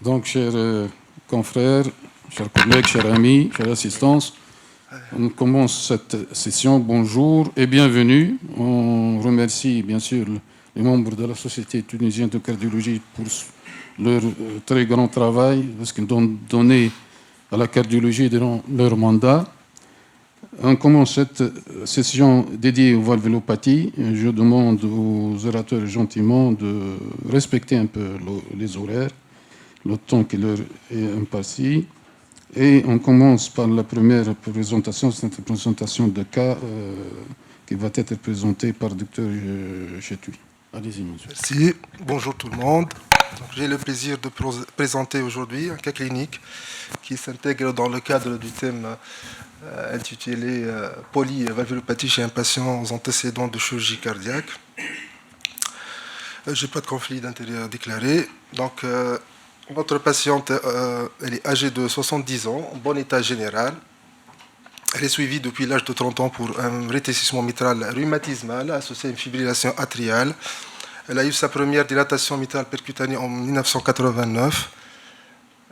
Donc, chers confrères, chers collègues, chers amis, chère assistance, on commence cette session. Bonjour et bienvenue. On remercie bien sûr les membres de la Société tunisienne de cardiologie pour leur très grand travail, parce qu'ils ont donné à la cardiologie durant leur mandat. On commence cette session dédiée aux valvulopathies. Je demande aux orateurs gentiment de respecter un peu les horaires, le temps qui leur est imparti. Et on commence par la première présentation, c'est une présentation de cas qui va être présentée par le docteur Chetui. Allez-y, monsieur. Merci. Bonjour tout le monde. J'ai le plaisir de présenter aujourd'hui un cas clinique qui s'intègre dans le cadre du thème intitulé Polyvalvulopathie chez un patient aux antécédents de chirurgie cardiaque. Je n'ai pas de conflit d'intérêt à déclarer. Donc, notre patiente, elle est âgée de 70 ans, en bon état général. Elle est suivie depuis l'âge de 30 ans pour un rétrécissement mitral rhumatismal associé à une fibrillation atriale. Elle a eu sa première dilatation mitrale percutanée en 1989,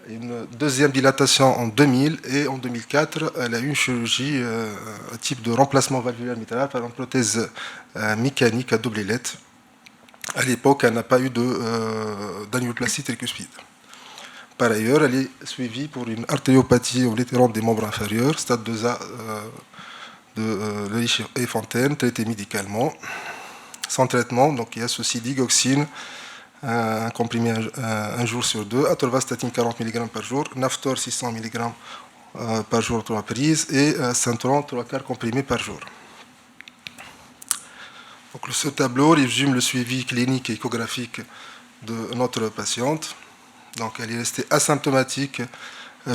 une deuxième dilatation en 2000 et en 2004, elle a eu une chirurgie type de remplacement valvulaire mitral par une prothèse mécanique à double ailette. À l'époque, elle n'a pas eu d'anioplastie tricuspide. Par ailleurs, elle est suivie pour une artériopathie oblitérante des membres inférieurs, stade 2A de Lelich-et-Fontaine, traité médicalement. Sans traitement, donc il y a ceci digoxine, un comprimé un jour sur deux, atorvastatine 40 mg par jour, Naftor 600 mg par jour 3 prises et Synthron 3 quarts comprimés par jour. Donc, ce tableau résume le suivi clinique et échographique de notre patiente. Donc, elle est restée asymptomatique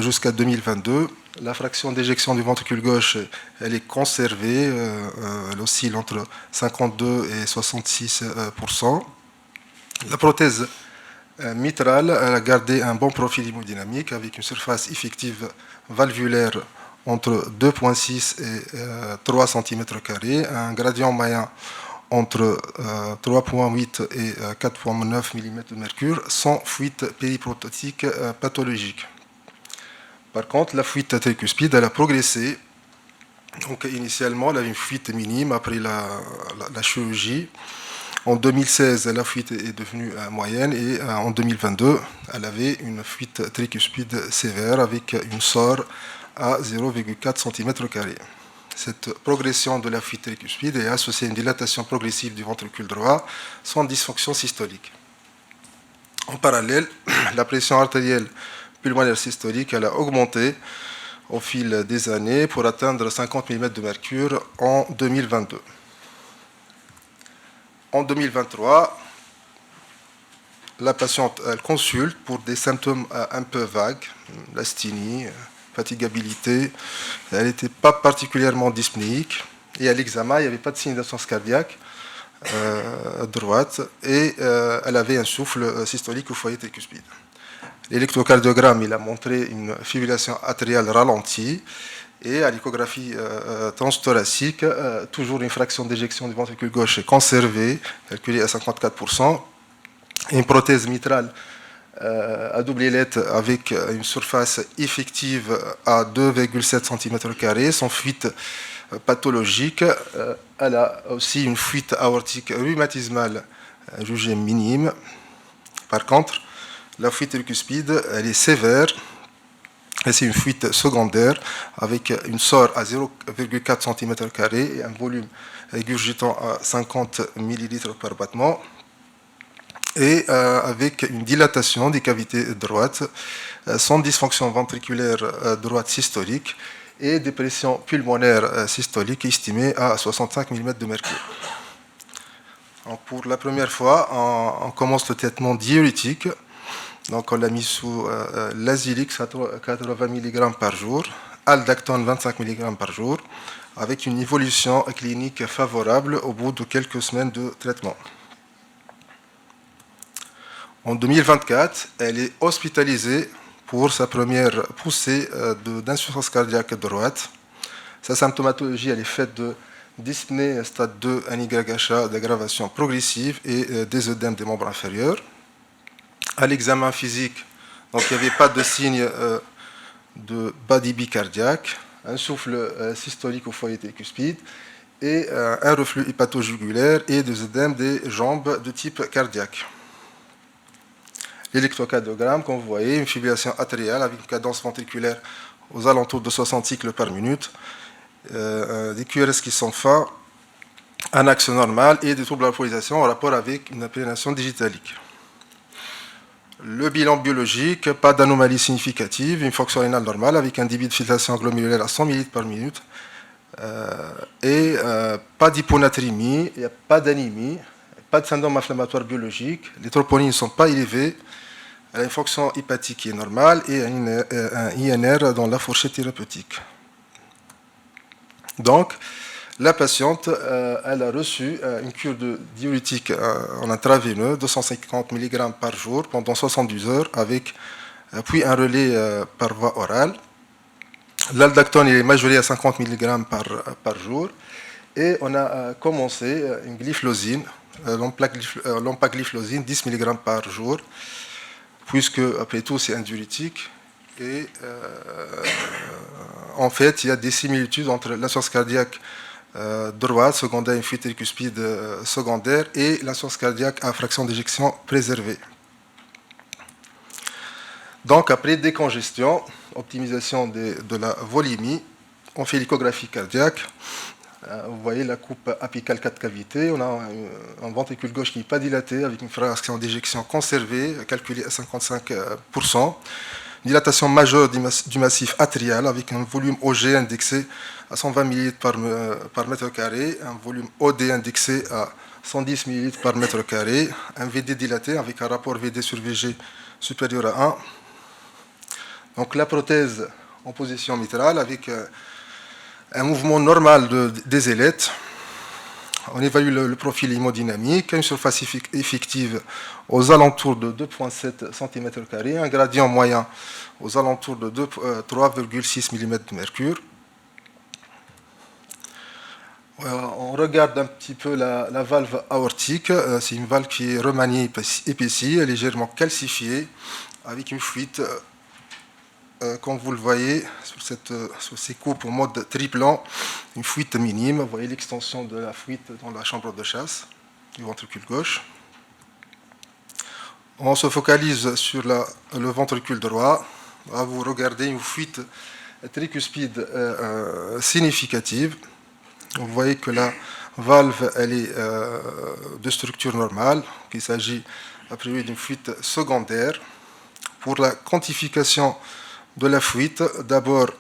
jusqu'à 2022. La fraction d'éjection du ventricule gauche, elle est conservée, elle oscille entre 52 et 66%. La prothèse mitrale, elle a gardé un bon profil hémodynamique avec une surface effective valvulaire entre 2,6 et 3 cm², un gradient moyen entre 3,8 et 4,9 mm de mercure, sans fuite périprototique pathologique. Par contre, la fuite tricuspide, elle a progressé. Donc, initialement, elle avait une fuite minime après la chirurgie. En 2016, la fuite est devenue moyenne et en 2022, elle avait une fuite tricuspide sévère avec une SOR à 0,4 cm². Cette progression de la fuite tricuspide est associée à une dilatation progressive du ventricule droit sans dysfonction systolique. En parallèle, la pression artérielle pulmonaire systolique, elle a augmenté au fil des années pour atteindre 50 mm de mercure en 2022. En 2023, la patiente elle consulte pour des symptômes un peu vagues, l'asthénie, fatigabilité. Elle n'était pas particulièrement dyspnéique. Et à l'examen, il n'y avait pas de signe d'absence cardiaque droite. Et elle avait un souffle systolique au foyer tricuspide. L'électrocardiogramme, il a montré une fibrillation atriale ralentie. Et à l'échographie transthoracique, toujours une fraction d'éjection du ventricule gauche conservée, calculée à 54%, et une prothèse mitrale à double ailette avec une surface effective à 2,7 cm², sans fuite pathologique. Elle a aussi une fuite aortique rhumatismale jugée minime. Par contre, la fuite tricuspide, elle est sévère. Et c'est une fuite secondaire avec une SOR à 0,4 cm² et un volume régurgitant à 50 ml par battement. Et avec une dilatation des cavités droites, sans dysfonction ventriculaire droite systolique et des pressions pulmonaires systoliques estimées à 65 mm de mercure. Donc, pour la première fois, on commence le traitement diurétique. Donc, on l'a mis sous l'Azilix à 80 mg par jour, Aldactone 25 mg par jour, avec une évolution clinique favorable au bout de quelques semaines de traitement. En 2024, elle est hospitalisée pour sa première poussée d'insuffisance cardiaque droite. Sa symptomatologie, elle est faite de dyspnée stade 2, NYHA, d'aggravation progressive et des œdèmes des membres inférieurs. À l'examen physique, Donc il n'y avait pas de signe de bas débit cardiaque, un souffle systolique au foyer tricuspide et un reflux hépato-jugulaire et des œdèmes des jambes de type cardiaque. L'électrocardiogramme, comme vous voyez, une fibrillation atriale avec une cadence ventriculaire aux alentours de 60 cycles par minute, des QRS qui sont fins, un axe normal et des troubles de la polarisation en rapport avec une appréhension digitalique. Le bilan biologique, pas d'anomalie significative, une fonction rénale normale avec un débit de filtration glomérulaire à 100 ml par minute et pas d'hyponatrémie, il n'y a pas d'anémie, pas de syndrome inflammatoire biologique, les troponines ne sont pas élevées, elle a une fonction hépatique qui est normale et un INR dans la fourchette thérapeutique. Donc, la patiente, elle a reçu une cure de diurétique en intraveineux, 250 mg par jour pendant 72 heures, avec puis un relais par voie orale. L'aldactone est majoré à 50 mg par jour. Et on a commencé une glyphlosine, l'empagliflozine, 10 mg par jour, puisque, après tout, c'est un diurétique. Et en fait, il y a des similitudes entre l'insuffisance cardiaque droite, secondaire, une fuite tricuspide secondaire, et l'insuffisance cardiaque à fraction d'éjection préservée. Donc, après décongestion, optimisation de la volémie, on fait l'échographie cardiaque. Vous voyez la coupe apicale 4 cavités. On a un ventricule gauche qui n'est pas dilaté, avec une fraction d'éjection conservée, calculée à 55%. Dilatation majeure du massif atrial, avec un volume OG indexé à 120 ml par mètre carré, un volume OD indexé à 110 ml par mètre carré, un VD dilaté avec un rapport VD sur VG supérieur à 1. Donc la prothèse en position mitrale avec un mouvement normal des ailettes. On évalue le profil hémodynamique, une surface effective aux alentours de 2,7 cm², un gradient moyen aux alentours de 3,6 mm de mercure. On regarde un petit peu la valve aortique. C'est une valve qui est remaniée, épaissie, légèrement calcifiée, avec une fuite, comme vous le voyez, sur ces coupes en mode triplan, une fuite minime. Vous voyez l'extension de la fuite dans la chambre de chasse du ventricule gauche. On se focalise sur le ventricule droit. Là, vous regardez une fuite tricuspide significative. Vous voyez que la valve elle est de structure normale, qu'il s'agit a priori d'une fuite secondaire. Pour la quantification de la fuite, d'abord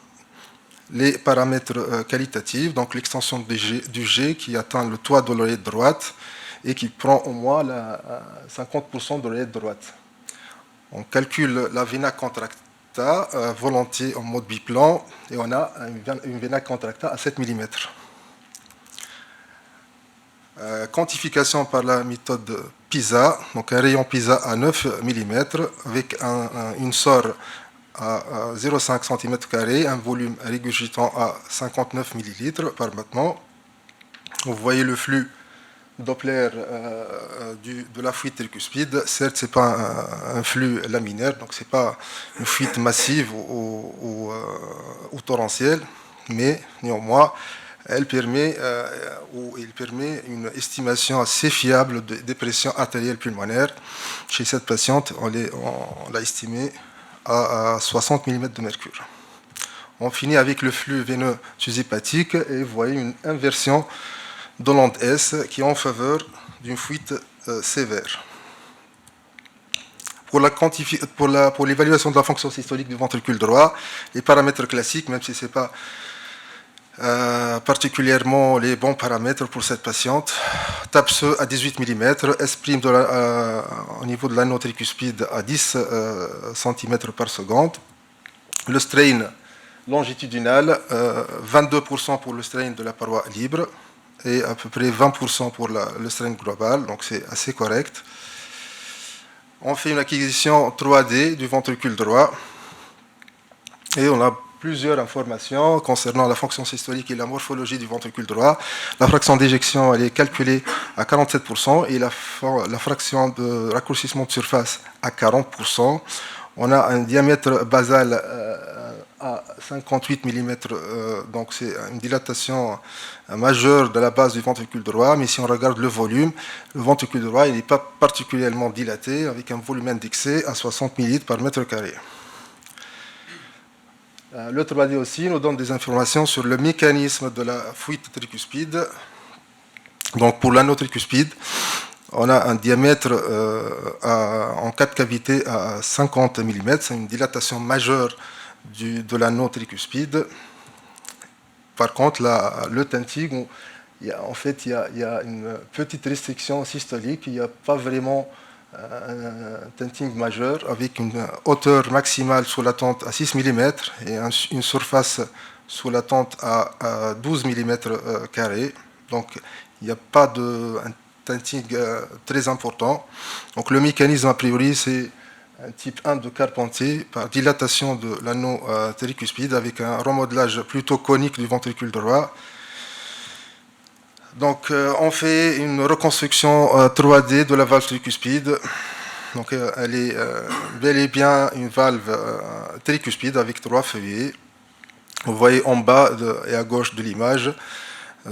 les paramètres qualitatifs, donc l'extension du G qui atteint le toit de l'oreillette droite et qui prend au moins 50% de l'oreillette droite. On calcule la vena contracta volontiers en mode biplan et on a une vena contracta à 7 mm. Quantification par la méthode PISA, donc un rayon PISA à 9 mm avec une SOR à 0,5 cm², un volume régurgitant à 59 ml par battement. Vous voyez le flux Doppler de la fuite tricuspide. Certes, ce n'est pas un flux laminaire, donc ce n'est pas une fuite massive ou torrentielle, mais néanmoins, il permet une estimation assez fiable de dépression artérielle pulmonaire. Chez cette patiente, on l'a estimé à 60 mm de mercure. On finit avec le flux veineux sushépatique et vous voyez une inversion de l'onde S qui est en faveur d'une fuite sévère. Pour l'évaluation de la fonction systolique du ventricule droit, les paramètres classiques, même si ce n'est pas particulièrement les bons paramètres pour cette patiente. TAPSE à 18 mm, S' au niveau de l'anneau tricuspide à 10 cm par seconde. Le strain longitudinal, 22% pour le strain de la paroi libre et à peu près 20% pour le strain global, donc c'est assez correct. On fait une acquisition 3D du ventricule droit et on a plusieurs informations concernant la fonction systolique et la morphologie du ventricule droit. La fraction d'éjection elle est calculée à 47% et la fraction de raccourcissement de surface à 40%. On a un diamètre basal à 58 mm, donc c'est une dilatation majeure de la base du ventricule droit, mais si on regarde le ventricule droit, il n'est pas particulièrement dilaté, avec un volume indexé à 60 ml par mètre carré. Le 3D aussi nous donne des informations sur le mécanisme de la fuite tricuspide. Donc pour l'anneau tricuspide, on a un diamètre en 4 cavités à 50 mm, c'est une dilatation majeure de l'anneau tricuspide. Par contre, le tenting, il y a une petite restriction systolique, il n'y a pas vraiment un tenting majeur avec une hauteur maximale sous la tente à 6 mm et une surface sous la tente à 12 mm carrés. Donc, il n'y a pas un tenting très important. Donc, le mécanisme, a priori, c'est un type 1 de Carpentier par dilatation de l'anneau tricuspide avec un remodelage plutôt conique du ventricule droit. Donc, on fait une reconstruction 3D de la valve tricuspide. Donc, elle est bel et bien une valve tricuspide avec 3 feuillets. Vous voyez en bas et à gauche de l'image,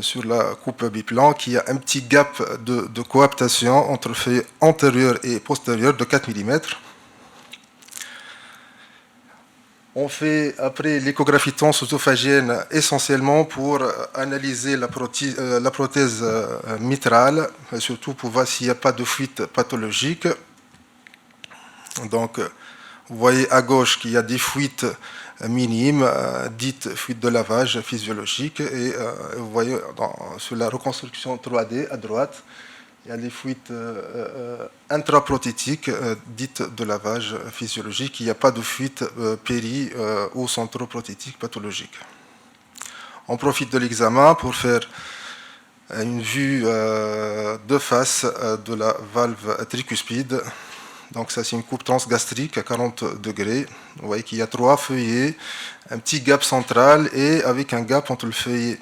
sur la coupe biplan, qu'il y a un petit gap de coaptation entre le feuillet antérieur et postérieur de 4 mm. On fait après l'échographie tonsophagienne essentiellement pour analyser la prothèse mitrale, surtout pour voir s'il n'y a pas de fuite pathologique. Donc, vous voyez à gauche qu'il y a des fuites minimes, dites fuites de lavage physiologique, et vous voyez sur la reconstruction 3D à droite, il y a des fuites intraprothétiques dites de lavage physiologique. Il n'y a pas de fuite péri- ou centroprothétique pathologique. On profite de l'examen pour faire une vue de face de la valve tricuspide. Donc ça, c'est une coupe transgastrique à 40 degrés. Vous voyez qu'il y a 3 feuillets, un petit gap central et avec un gap entre le feuillet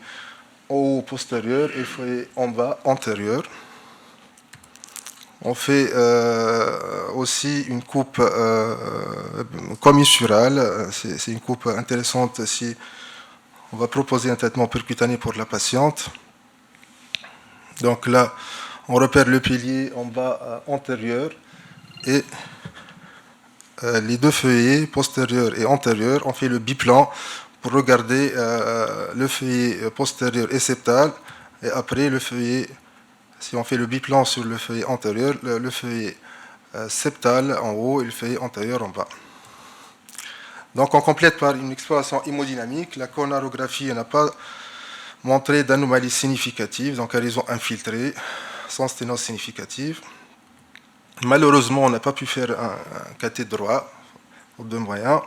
en haut postérieur et le feuillet en bas antérieur. On fait aussi une coupe commissurale. C'est une coupe intéressante si on va proposer un traitement percutané pour la patiente. Donc là, on repère le pilier en bas antérieur et les 2 feuillets postérieurs et antérieurs. On fait le biplan pour regarder le feuillet postérieur et septal et après le feuillet. Si on fait le biplan sur le feuillet antérieur, le feuillet septal en haut et le feuillet antérieur en bas. Donc on complète par une exploration hémodynamique. La coronarographie n'a pas montré d'anomalie significative, donc elles ont infiltré sans sténose significative. Malheureusement, on n'a pas pu faire un cathé droit, faute de moyens.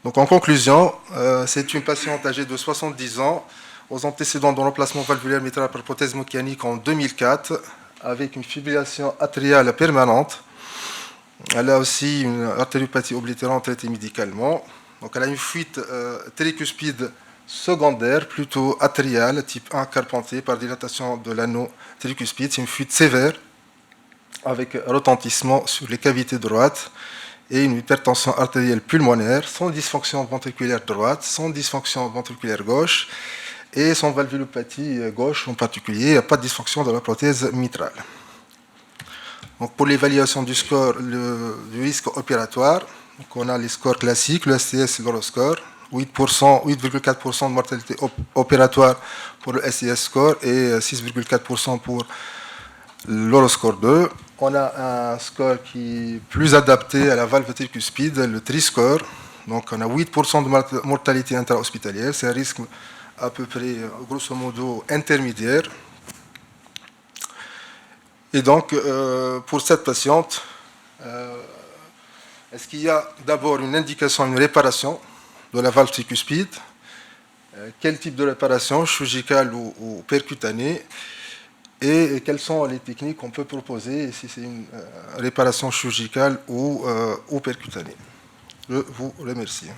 Donc en conclusion, c'est une patiente âgée de 70 ans, aux antécédents de remplacement valvulaire mitral par prothèse mécanique en 2004, avec une fibrillation atriale permanente. Elle a aussi une artériopathie oblitérante traitée médicalement. Donc elle a une fuite tricuspide secondaire, plutôt atriale, type 1 Carpentier, par dilatation de l'anneau tricuspide. C'est une fuite sévère, avec retentissement sur les cavités droites et une hypertension artérielle pulmonaire, sans dysfonction ventriculaire droite, sans dysfonction ventriculaire gauche, et sans valvulopathie gauche en particulier. Il n'y a pas de dysfonction de la prothèse mitrale. Donc pour l'évaluation du score du risque opératoire, donc on a les scores classiques, le STS et l'Euroscore, 8,4% de mortalité opératoire pour le STS score et 6,4% pour l'Euroscore 2. On a un score qui est plus adapté à la valve tricuspide, le TRI-score. Donc on a 8% de mortalité intra-hospitalière, c'est un risque à peu près, grosso modo, intermédiaire. Et donc, pour cette patiente, est-ce qu'il y a d'abord une indication, une réparation de la valve tricuspide? Quel type de réparation, chirurgicale ou percutanée? Et quelles sont les techniques qu'on peut proposer, si c'est une réparation chirurgicale ou percutanée? Je vous remercie.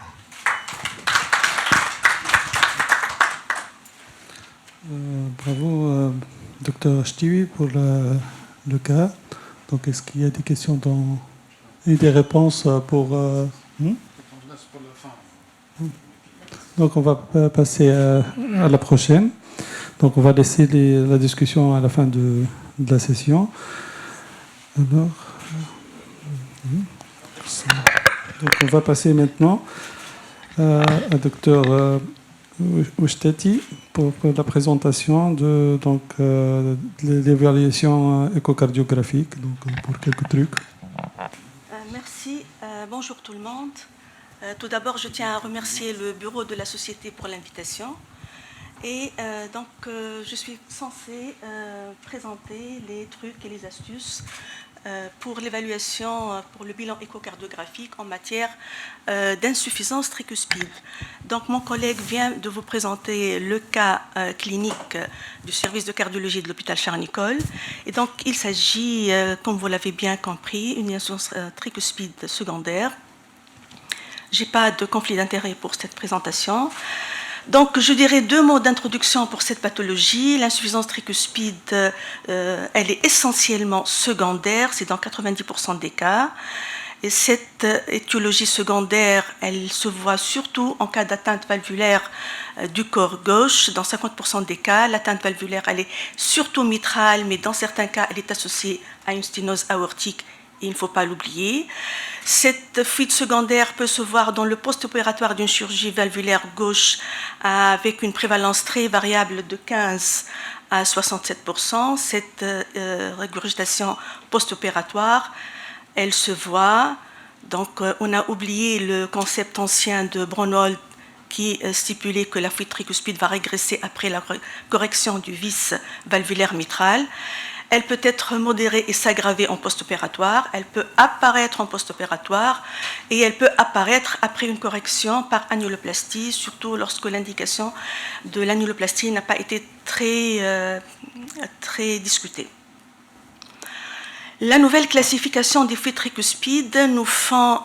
Bravo, Dr. Chtiwi, pour le cas. Donc, est-ce qu'il y a des questions dans et des réponses pour... Donc on va passer à la prochaine. Donc on va laisser la discussion à la fin de la session. Alors, donc on va passer maintenant à Dr Oustati pour la présentation de l'évaluation échocardiographique, donc pour quelques trucs. Merci. Bonjour tout le monde. Tout d'abord, je tiens à remercier le bureau de la Société pour l'invitation. Et je suis censée présenter les trucs et les astuces pour l'évaluation, pour le bilan échocardiographique en matière d'insuffisance tricuspide. Donc, mon collègue vient de vous présenter le cas clinique du service de cardiologie de l'hôpital Charles-Nicolle. Et donc, il s'agit, comme vous l'avez bien compris, une insuffisance tricuspide secondaire. Je n'ai pas de conflit d'intérêt pour cette présentation. Donc, je dirais 2 mots d'introduction pour cette pathologie. L'insuffisance tricuspide, elle est essentiellement secondaire, c'est dans 90% des cas. Et cette étiologie secondaire, elle se voit surtout en cas d'atteinte valvulaire du corps gauche. Dans 50% des cas, l'atteinte valvulaire, elle est surtout mitrale, mais dans certains cas, elle est associée à une sténose aortique. Il ne faut pas l'oublier. Cette fuite secondaire peut se voir dans le post-opératoire d'une chirurgie valvulaire gauche avec une prévalence très variable de 15 à 67%. Cette régurgitation post-opératoire, elle se voit. Donc, on a oublié le concept ancien de Braunhold qui stipulait que la fuite tricuspide va régresser après la correction du vice valvulaire mitral. Elle peut être modérée et s'aggraver en post-opératoire, elle peut apparaître en post-opératoire et elle peut apparaître après une correction par annuloplastie, surtout lorsque l'indication de l'annuloplastie n'a pas été très discutée. La nouvelle classification des fuites tricuspides nous font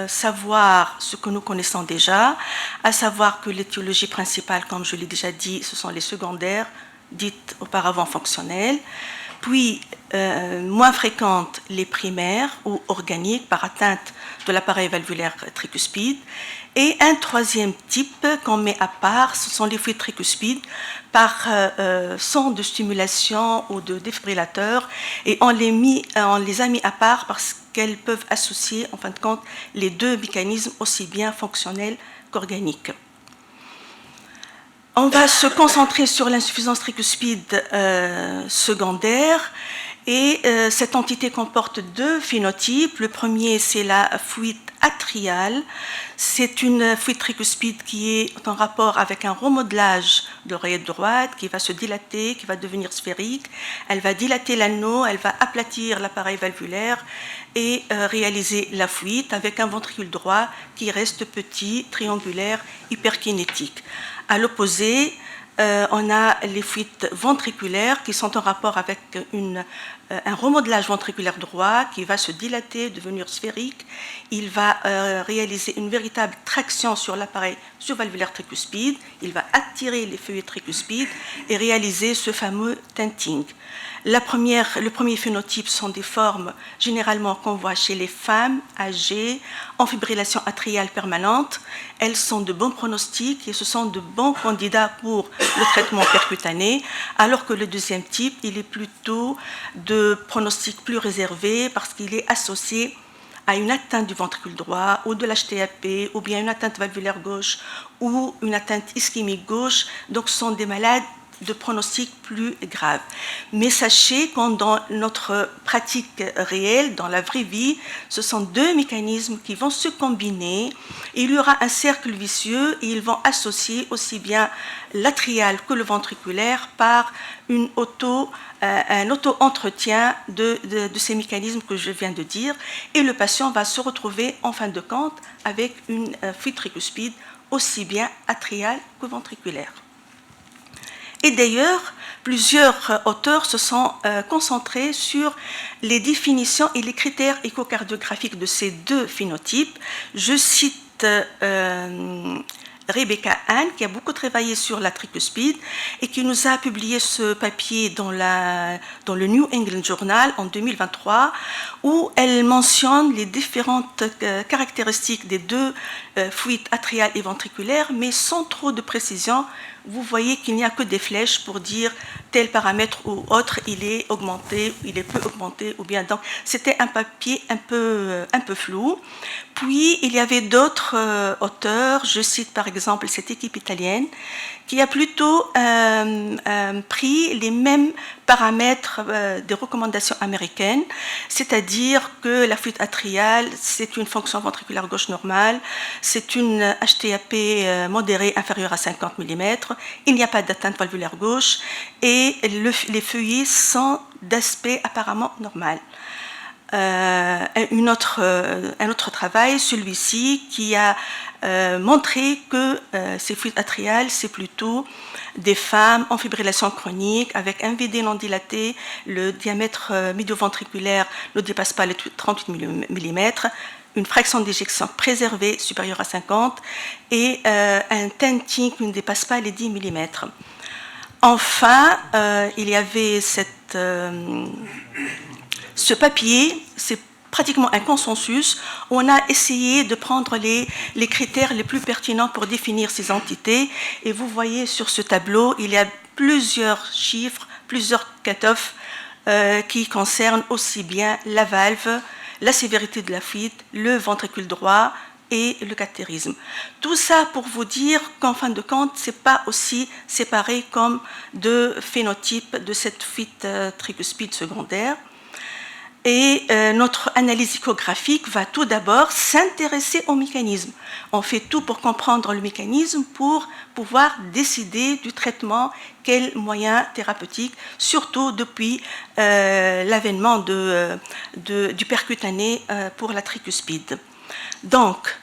savoir ce que nous connaissons déjà, à savoir que l'étiologie principale, comme je l'ai déjà dit, ce sont les secondaires, dites auparavant fonctionnelles. Puis, moins fréquentes, les primaires ou organiques par atteinte de l'appareil valvulaire tricuspide. Et un troisième type qu'on met à part, ce sont les fuites tricuspides par son de stimulation ou de défibrillateur. Et on les a mis à part parce qu'elles peuvent associer, en fin de compte, les 2 mécanismes aussi bien fonctionnels qu'organiques. On va se concentrer sur l'insuffisance tricuspide secondaire et cette entité comporte 2 phénotypes. Le premier, c'est la fuite atriale. C'est une fuite tricuspide qui est en rapport avec un remodelage de l'oreillette droite qui va se dilater, qui va devenir sphérique. Elle va dilater l'anneau, elle va aplatir l'appareil valvulaire et réaliser la fuite avec un ventricule droit qui reste petit, triangulaire, hyperkinétique. À l'opposé, on a les fuites ventriculaires qui sont en rapport avec un remodelage ventriculaire droit qui va se dilater, devenir sphérique. Il va réaliser une véritable traction sur l'appareil survalvulaire tricuspide. Il va attirer les feuillets tricuspides et réaliser ce fameux tinting. Le premier phénotype sont des formes généralement qu'on voit chez les femmes âgées en fibrillation atriale permanente. Elles sont de bons pronostics et ce sont de bons candidats pour le traitement percutané, alors que le deuxième type, il est plutôt de pronostic plus réservé parce qu'il est associé à une atteinte du ventricule droit ou de l'HTAP ou bien une atteinte valvulaire gauche ou une atteinte ischémique gauche. Donc, ce sont des malades de pronostics plus graves. Mais sachez que dans notre pratique réelle, dans la vraie vie, ce sont 2 mécanismes qui vont se combiner. Il y aura un cercle vicieux et ils vont associer aussi bien l'atrial que le ventriculaire par un auto-entretien de ces mécanismes que je viens de dire. Et le patient va se retrouver en fin de compte avec une fuite tricuspide aussi bien atriale que ventriculaire. Et d'ailleurs, plusieurs auteurs se sont concentrés sur les définitions et les critères échocardiographiques de ces 2 phénotypes. Je cite Rebecca Anne, qui a beaucoup travaillé sur la tricuspide et qui nous a publié ce papier dans le New England Journal en 2023, où elle mentionne les différentes caractéristiques des deux fuites atriales et ventriculaires, mais sans trop de précision. Vous voyez qu'il n'y a que des flèches pour dire tel paramètre ou autre, il est augmenté, il est peu augmenté, ou bien. Donc, c'était un papier un peu flou. Puis, il y avait d'autres auteurs, je cite par exemple cette équipe italienne, qui a plutôt pris les mêmes paramètres des recommandations américaines, c'est-à-dire que la fuite atriale, c'est une fonction ventriculaire gauche normale, c'est une HTAP modérée inférieure à 50 mm, il n'y a pas d'atteinte valvulaire gauche et les feuillets sont d'aspect apparemment normal. Un autre travail, celui-ci, qui a montré que ces fuites atriales, c'est plutôt des femmes en fibrillation chronique avec un VD non dilaté, le diamètre médio-ventriculaire ne dépasse pas les 38 mm, une fraction d'éjection préservée supérieure à 50 et un tenting qui ne dépasse pas les 10 mm. Enfin, il y avait ce papier, c'est pratiquement un consensus, où on a essayé de prendre les critères les plus pertinents pour définir ces entités. Et vous voyez sur ce tableau, il y a plusieurs chiffres, plusieurs cut-offs qui concernent aussi bien la valve, la sévérité de la fuite, le ventricule droit et le cathérisme. Tout ça pour vous dire qu'en fin de compte, ce n'est pas aussi séparé comme de phénotypes de cette fuite tricuspide secondaire. Et notre analyse ichographique va tout d'abord s'intéresser au mécanisme. On fait tout pour comprendre le mécanisme, pour pouvoir décider du traitement, quel moyen thérapeutique, surtout depuis l'avènement du percutané pour la tricuspide. Donc,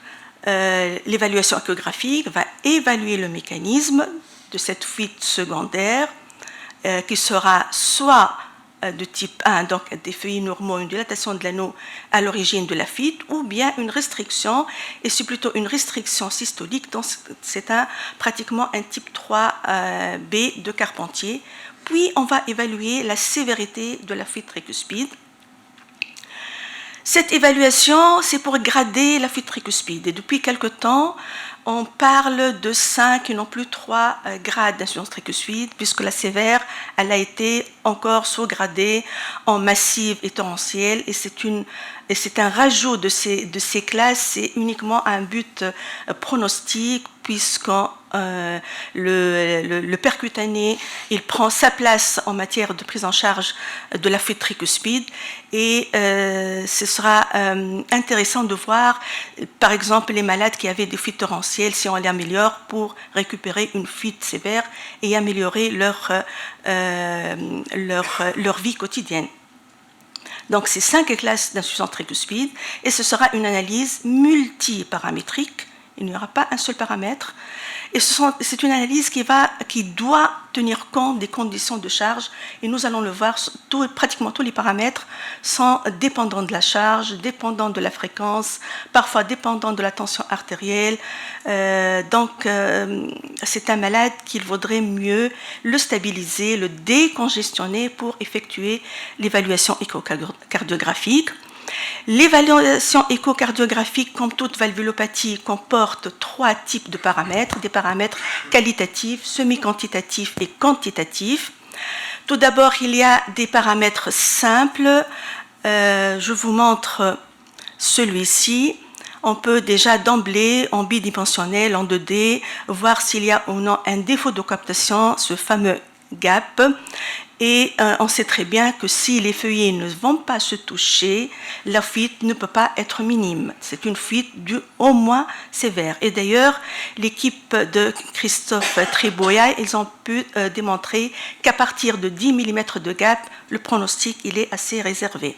l'évaluation échographique va évaluer le mécanisme de cette fuite secondaire qui sera soit de type 1, donc des feuillets normaux, une dilatation de l'anneau à l'origine de la fuite, ou bien une restriction, et c'est plutôt une restriction systolique, donc c'est pratiquement un type 3B de Carpentier. Puis on va évaluer la sévérité de la fuite tricuspide. Cette évaluation, c'est pour grader la fuite tricuspide. Et depuis quelque temps, on parle de 5 et non plus 3 grades d'insuffisance tricuspide, puisque la sévère, elle a été encore sous-gradée en massive et torrentielle, et c'est un rajout de ces classes, c'est uniquement un but pronostique, puisque le percutané, il prend sa place en matière de prise en charge de la fuite tricuspide, et ce sera intéressant de voir, par exemple, les malades qui avaient des fuites torrentielles, si on les améliore pour récupérer une fuite sévère et améliorer leur vie quotidienne. Donc, c'est 5 classes d'insuffisance tricuspide et ce sera une analyse multiparamétrique. Il n'y aura pas un seul paramètre. Et c'est une analyse qui doit tenir compte des conditions de charge. Et nous allons le voir, pratiquement tous les paramètres sont dépendants de la charge, dépendants de la fréquence, parfois dépendants de la tension artérielle. Donc, c'est un malade qu'il vaudrait mieux le stabiliser, le décongestionner pour effectuer l'évaluation échocardiographique. L'évaluation échocardiographique, comme toute valvulopathie, comporte 3 types de paramètres, des paramètres qualitatifs, semi-quantitatifs et quantitatifs. Tout d'abord, il y a des paramètres simples. Je vous montre celui-ci. On peut déjà d'emblée, en bidimensionnel, en 2D, voir s'il y a ou non un défaut de captation, ce fameux gap. Et on sait très bien que si les feuillets ne vont pas se toucher, la fuite ne peut pas être minime. C'est une fuite au moins sévère. Et d'ailleurs, l'équipe de Christophe Triboya, ils ont pu démontrer qu'à partir de 10 mm de gap, le pronostic il est assez réservé.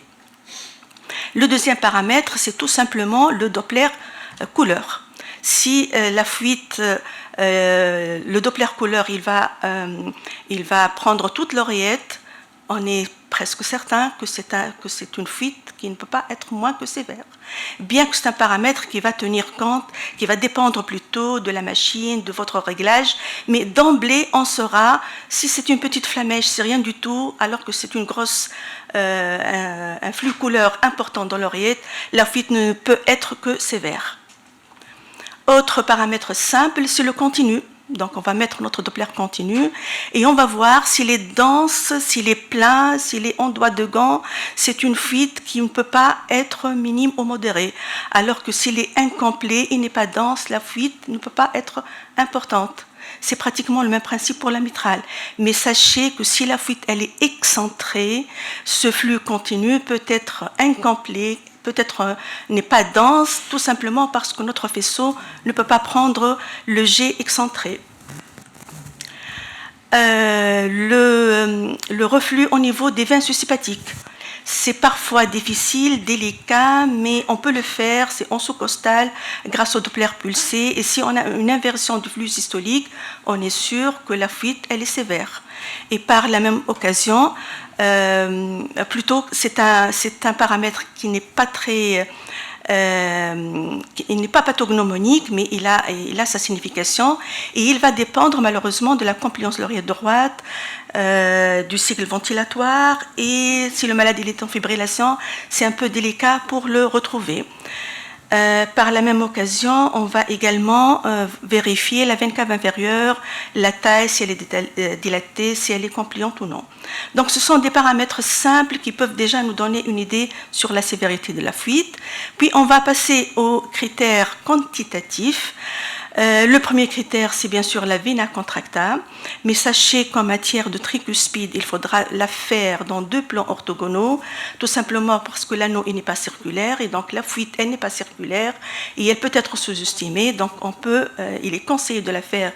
Le deuxième paramètre, c'est tout simplement le Doppler couleur. Si la fuite, le Doppler couleur, il va prendre toute l'oreillette on est presque certain que c'est une fuite qui ne peut pas être moins que sévère. Bien que c'est un paramètre qui va tenir compte, qui va dépendre plutôt de la machine, de votre réglage, mais d'emblée, on saura si c'est une petite flamèche, c'est rien du tout, alors que c'est une grosse, un flux couleur important dans l'oreillette, la fuite ne peut être que sévère. Autre paramètre simple, c'est le continu. Donc on va mettre notre Doppler continu et on va voir s'il est dense, s'il est plein, s'il est en doigt de gant. C'est une fuite qui ne peut pas être minime ou modérée. Alors que s'il est incomplet, il n'est pas dense, la fuite ne peut pas être importante. C'est pratiquement le même principe pour la mitrale. Mais sachez que si la fuite elle est excentrée, ce flux continu peut être incomplet, peut-être n'est pas dense, tout simplement parce que notre faisceau ne peut pas prendre le jet excentré. Le reflux au niveau des veines suscipatiques. C'est parfois difficile, délicat, mais on peut le faire, c'est en sous-costal grâce au Doppler pulsé. Et si on a une inversion du flux systolique, on est sûr que la fuite, elle est sévère. Et par la même occasion, plutôt, c'est un paramètre qui n'est pas très... il n'est pas pathognomonique, mais il a sa signification et il va dépendre malheureusement de la compliance de l'oreillette droite, du cycle ventilatoire et si le malade il est en fibrillation, c'est un peu délicat pour le retrouver. Par la même occasion, on va également vérifier la veine cave inférieure, la taille, si elle est dilatée, si elle est compliante ou non. Donc ce sont des paramètres simples qui peuvent déjà nous donner une idée sur la sévérité de la fuite. Puis on va passer aux critères quantitatifs. Le premier critère, c'est bien sûr la vena contracta, mais sachez qu'en matière de tricuspide, il faudra la faire dans 2 plans orthogonaux, tout simplement parce que l'anneau n'est pas circulaire, et donc la fuite, elle n'est pas circulaire, et elle peut être sous-estimée, donc il est conseillé de la faire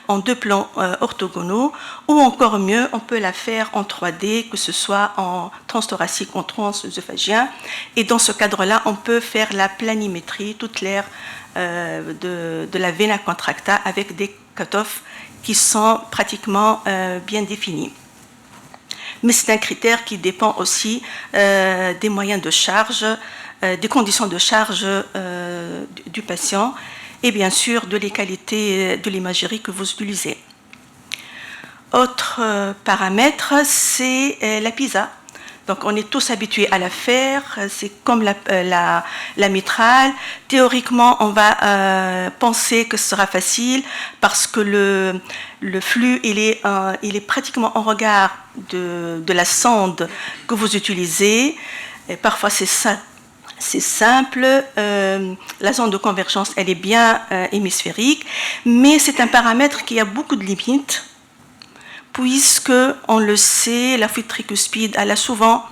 en 2 plans orthogonaux, ou encore mieux, on peut la faire en 3D, que ce soit en transthoracique, en transœsophagien, et dans ce cadre-là, on peut faire la planimétrie, toute l'aire de la vena contracta avec des cutoffs qui sont pratiquement bien définis. Mais c'est un critère qui dépend aussi des moyens de charge, des conditions de charge du patient et bien sûr de les qualités de l'imagerie que vous utilisez. Autre paramètre, c'est la PISA. Donc on est tous habitués à la faire, c'est comme la mitrale. Théoriquement, on va penser que ce sera facile parce que le flux il est pratiquement en regard de la sonde que vous utilisez. Et parfois c'est simple, la zone de convergence elle est bien hémisphérique, mais c'est un paramètre qui a beaucoup de limites. Puisque, on le sait, la fuite tricuspide, elle a souvent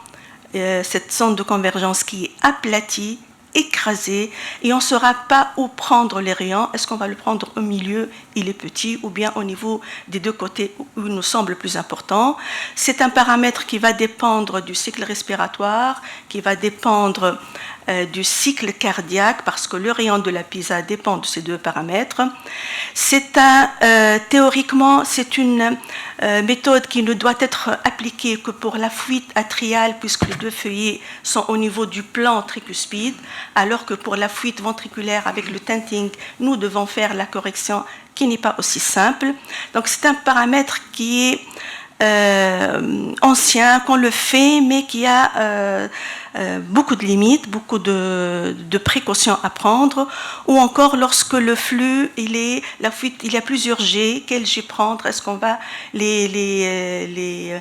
cette zone de convergence qui est aplatie, écrasée, et on ne saura pas où prendre les rayons. Est-ce qu'on va le prendre au milieu, il est petit, ou bien au niveau des 2 côtés où il nous semble plus important. C'est un paramètre qui va dépendre du cycle respiratoire, qui va dépendre du cycle cardiaque, parce que le rayon de la PISA dépend de ces 2 paramètres. Théoriquement, c'est une méthode qui ne doit être appliquée que pour la fuite atriale, puisque les 2 feuillets sont au niveau du plan tricuspide, alors que pour la fuite ventriculaire avec le tenting, nous devons faire la correction qui n'est pas aussi simple. Donc c'est un paramètre qui est ancien, qu'on le fait, mais qui a beaucoup de limites, beaucoup de précautions à prendre, ou encore lorsque le flux, la fuite, il y a plusieurs jets, quel jet prendre, est-ce qu'on va les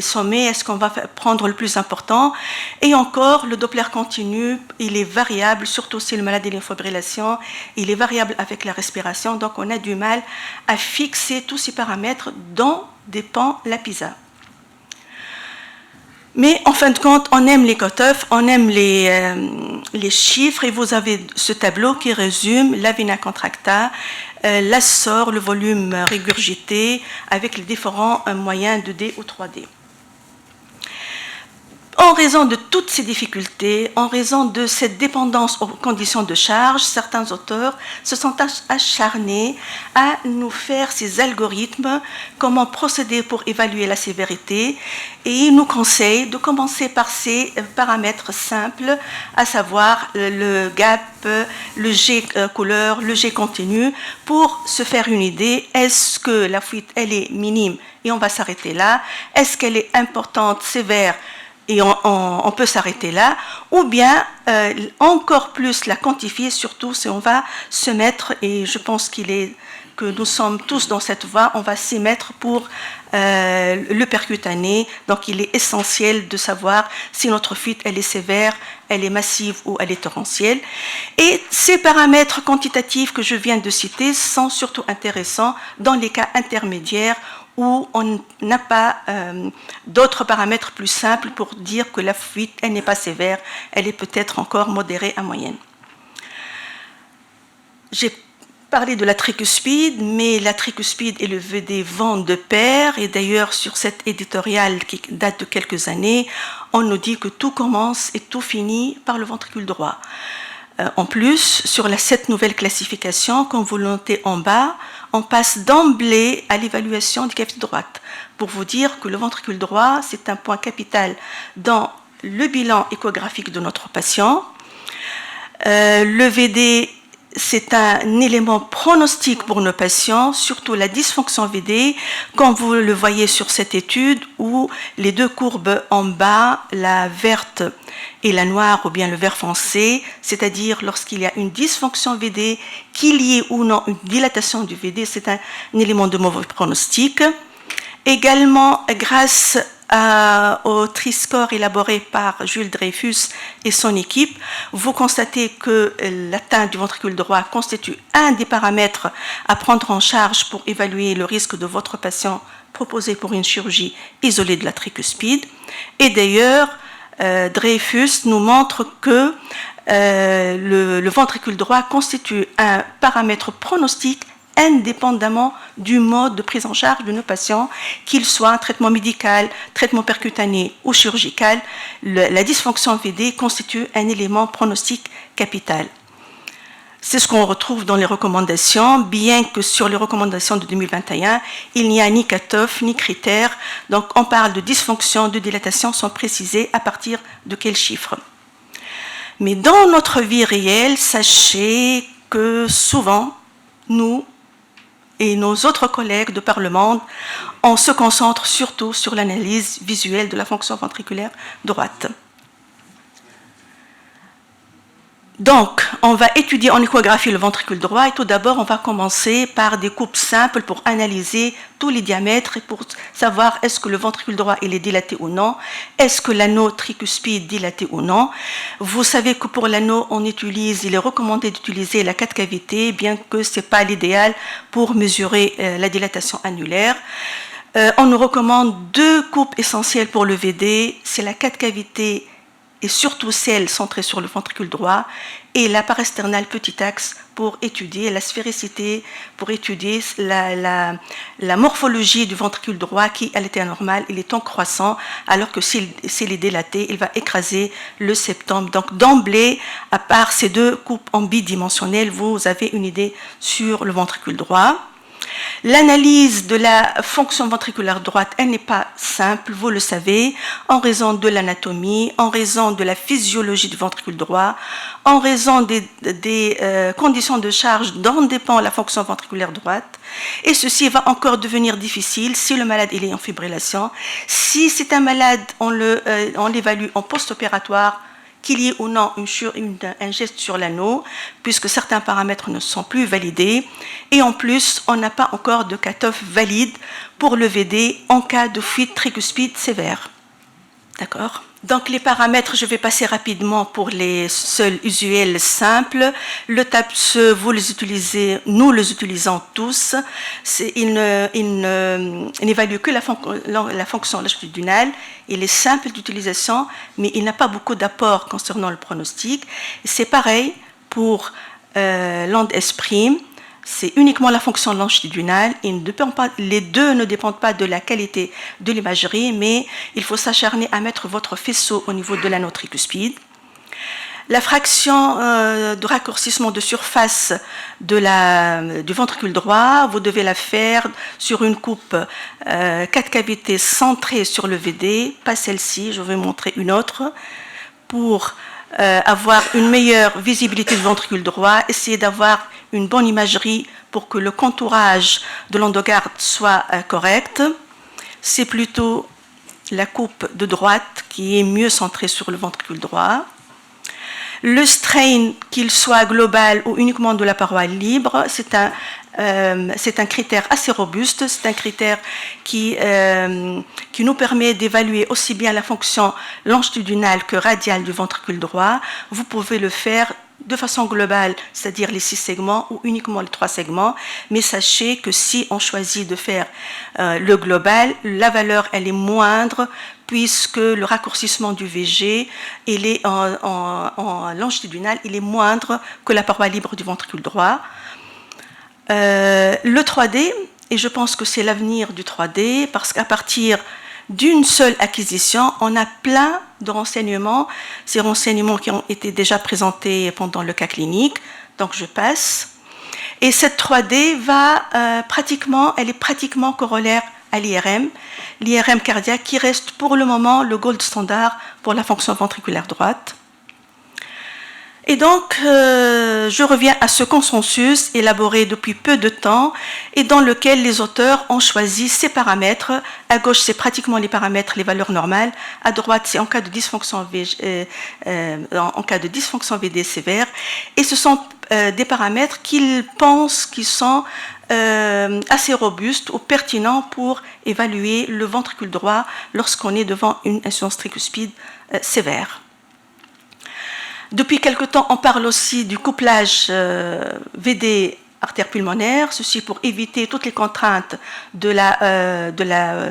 sommer, est-ce qu'on va prendre le plus important, et encore le Doppler continu, il est variable, surtout si le malade est en fibrillation, il est variable avec la respiration, donc on a du mal à fixer tous ces paramètres dont dépend la PISA. Mais en fin de compte, on aime les cutoffs, on aime les chiffres, et vous avez ce tableau qui résume la vena contracta, l'assort, le volume régurgité, avec les différents moyens 2D ou 3D. En raison de toutes ces difficultés, en raison de cette dépendance aux conditions de charge, certains auteurs se sont acharnés à nous faire ces algorithmes, comment procéder pour évaluer la sévérité, et ils nous conseillent de commencer par ces paramètres simples, à savoir le gap, le G couleur, le G continu, pour se faire une idée, est-ce que la fuite elle est minime et on va s'arrêter là, est-ce qu'elle est importante, sévère, et on peut s'arrêter là, ou bien encore plus la quantifier, surtout si on va se mettre, et je pense que nous sommes tous dans cette voie, on va s'y mettre pour le percutané. Donc il est essentiel de savoir si notre fuite elle est sévère, elle est massive ou elle est torrentielle. Et ces paramètres quantitatifs que je viens de citer sont surtout intéressants dans les cas intermédiaires où on n'a pas d'autres paramètres plus simples pour dire que la fuite, elle n'est pas sévère, elle est peut-être encore modérée à moyenne. J'ai parlé de la tricuspide, mais la tricuspide et le VD vont de pair, et d'ailleurs sur cet éditorial qui date de quelques années, on nous dit que tout commence et tout finit par le ventricule droit. En plus, sur cette nouvelle classification, comme vous le notez en bas, on passe d'emblée à l'évaluation du cavité droite. Pour vous dire que le ventricule droit, c'est un point capital dans le bilan échographique de notre patient. Le VD, c'est un élément pronostic pour nos patients, surtout la dysfonction VD, comme vous le voyez sur cette étude où les deux courbes en bas, la verte et la noire ou bien le vert foncé, c'est-à-dire lorsqu'il y a une dysfonction VD, qu'il y ait ou non une dilatation du VD, c'est un élément de mauvais pronostic. Également, grâce au Tri-score élaboré par Jules Dreyfus et son équipe, vous constatez que l'atteinte du ventricule droit constitue un des paramètres à prendre en charge pour évaluer le risque de votre patient proposé pour une chirurgie isolée de la tricuspide. Et d'ailleurs, Dreyfus nous montre que le ventricule droit constitue un paramètre pronostic indépendamment du mode de prise en charge de nos patients, qu'il soit un traitement médical, traitement percutané ou chirurgical. La dysfonction VD constitue un élément pronostic capital. C'est ce qu'on retrouve dans les recommandations, bien que sur les recommandations de 2021, il n'y a ni cutoff ni critères. Donc on parle de dysfonction, de dilatation sans préciser à partir de quel chiffre. Mais dans notre vie réelle, sachez que souvent, nous et nos autres collègues de par le monde, on se concentre surtout sur l'analyse visuelle de la fonction ventriculaire droite. Donc, on va étudier en échographie le ventricule droit et tout d'abord, on va commencer par des coupes simples pour analyser tous les diamètres et pour savoir est-ce que le ventricule droit il est dilaté ou non, est-ce que l'anneau tricuspide est dilaté ou non. Vous savez que pour l'anneau, il est recommandé d'utiliser la 4 cavités, bien que ce n'est pas l'idéal pour mesurer la dilatation annulaire. On nous recommande 2 coupes essentielles pour le VD, c'est la 4 cavités et surtout celle centrée sur le ventricule droit, et la parasternale petit axe pour étudier la sphéricité, pour étudier la morphologie du ventricule droit qui, à l'état normal, il est en croissant, alors que s'il est dilaté, il va écraser le septum. Donc d'emblée, à part ces 2 coupes en bidimensionnelles, vous avez une idée sur le ventricule droit. L'analyse de la fonction ventriculaire droite, elle n'est pas simple, vous le savez, en raison de l'anatomie, en raison de la physiologie du ventricule droit, en raison des conditions de charge dont dépend la fonction ventriculaire droite. Et ceci va encore devenir difficile si le malade il est en fibrillation. Si c'est un malade, on l'évalue en post-opératoire, qu'il y ait ou non un geste sur l'anneau, puisque certains paramètres ne sont plus validés. Et en plus, on n'a pas encore de cutoff valide pour le VD en cas de fuite tricuspide sévère. D'accord ? Donc les paramètres, je vais passer rapidement pour les seuls usuels simples. Le TAPSE, vous les utilisez, nous les utilisons tous. Il n'évalue que la fonction longitudinale. Il est simple d'utilisation, mais il n'a pas beaucoup d'apport concernant le pronostic. C'est pareil pour l'ANDES'. c'est uniquement la fonction longitudinale. Les deux ne dépendent pas de la qualité de l'imagerie, mais il faut s'acharner à mettre votre faisceau au niveau de l'anneau tricuspide. La fraction de raccourcissement de surface du ventricule droit, vous devez la faire sur une coupe 4 cavités centrée sur le VD, pas celle-ci, je vais montrer une autre, pour avoir une meilleure visibilité du ventricule droit, essayer d'avoir une bonne imagerie pour que le contourage de l'endogarde soit correct. C'est plutôt la coupe de droite qui est mieux centrée sur le ventricule droit. Le strain, qu'il soit global ou uniquement de la paroi libre, c'est un critère assez robuste, c'est un critère qui nous permet d'évaluer aussi bien la fonction longitudinale que radiale du ventricule droit. Vous pouvez le faire de façon globale, c'est-à-dire les 6 segments ou uniquement les 3 segments, mais sachez que si on choisit de faire le global, la valeur elle est moindre puisque le raccourcissement du VG il est en longitudinal, il est moindre que la paroi libre du ventricule droit. Le 3D, et je pense que c'est l'avenir du 3D, parce qu'à partir d'une seule acquisition, on a plein de renseignements, ces renseignements qui ont été déjà présentés pendant le cas clinique, donc je passe. Et cette 3D elle est pratiquement corollaire à l'IRM cardiaque qui reste pour le moment le gold standard pour la fonction ventriculaire droite. Et donc, je reviens à ce consensus élaboré depuis peu de temps et dans lequel les auteurs ont choisi ces paramètres. À gauche, c'est pratiquement les paramètres, les valeurs normales. À droite, c'est en cas de dysfonction VD sévère. Et ce sont des paramètres qu'ils pensent qui sont assez robustes ou pertinents pour évaluer le ventricule droit lorsqu'on est devant une insuffisance tricuspide sévère. Depuis quelque temps, on parle aussi du couplage VD artère pulmonaire, ceci pour éviter toutes les contraintes de la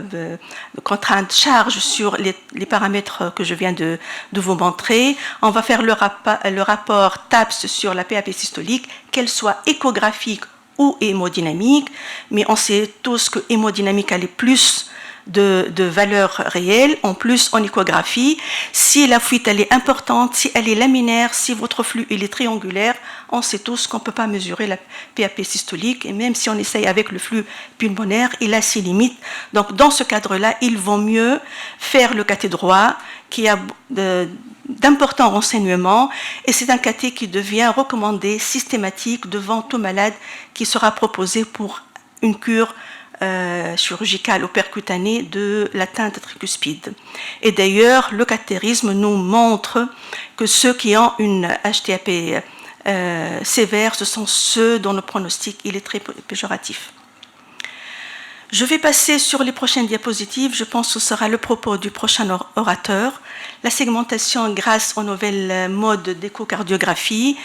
contrainte charge sur les paramètres que je viens de vous montrer. On va faire le rapport TAPS sur la PAP systolique, qu'elle soit échographique ou hémodynamique, mais on sait tous que hémodynamique elle est plus de valeur réelle, en plus en échographie. Si la fuite elle est importante, si elle est laminaire, si votre flux il est triangulaire, on sait tous qu'on ne peut pas mesurer la PAP systolique, et même si on essaye avec le flux pulmonaire, il a ses limites. Donc dans ce cadre-là, il vaut mieux faire le cathé droit, qui a d'importants renseignements, et c'est un cathé qui devient recommandé, systématique, devant tout malade, qui sera proposé pour une cure chirurgicale ou percutanée de l'atteinte tricuspide. Et d'ailleurs, le cathérisme nous montre que ceux qui ont une HTAP sévère, ce sont ceux dont le pronostic il est très péjoratif. Je vais passer sur les prochaines diapositives. Je pense que ce sera le propos du prochain orateur. La segmentation grâce aux nouvelles modes d'échocardiographie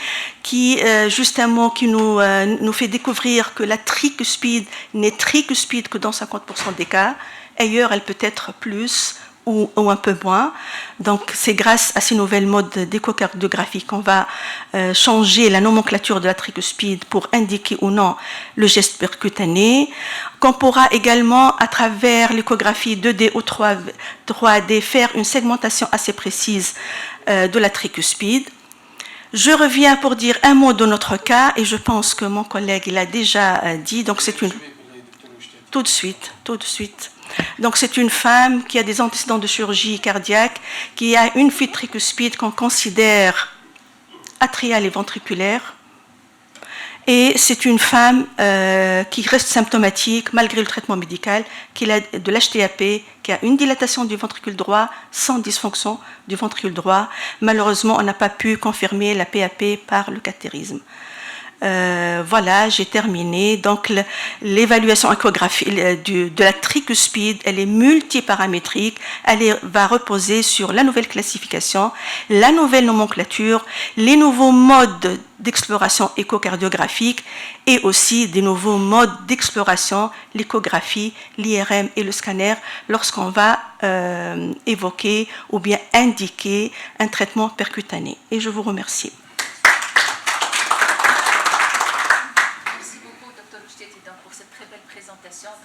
qui, justement, qui nous fait découvrir que la tricuspide n'est tricuspide que dans 50% des cas. Ailleurs, elle peut être plus ou un peu moins. Donc, c'est grâce à ces nouvelles modes d'échocardiographie qu'on va changer la nomenclature de la tricuspide pour indiquer ou non le geste percutané, qu'on pourra également, à travers l'échographie 2D ou 3D, faire une segmentation assez précise de la tricuspide. Je reviens pour dire un mot de notre cas, et je pense que mon collègue il a déjà dit, donc c'est une... Tout de suite. Donc c'est une femme qui a des antécédents de chirurgie cardiaque, qui a une fuite tricuspide qu'on considère atriale et ventriculaire. Et c'est une femme qui reste symptomatique malgré le traitement médical, qui a de l'HTAP, qui a une dilatation du ventricule droit sans dysfonction du ventricule droit. Malheureusement, on n'a pas pu confirmer la PAP par le cathérisme. Voilà, j'ai terminé. Donc, l'évaluation échographique de la tricuspide, elle est multiparamétrique. Elle va reposer sur la nouvelle classification, la nouvelle nomenclature, les nouveaux modes d'exploration échocardiographique et aussi des nouveaux modes d'exploration, l'échographie, l'IRM et le scanner, lorsqu'on va évoquer ou bien indiquer un traitement percutané. Et je vous remercie.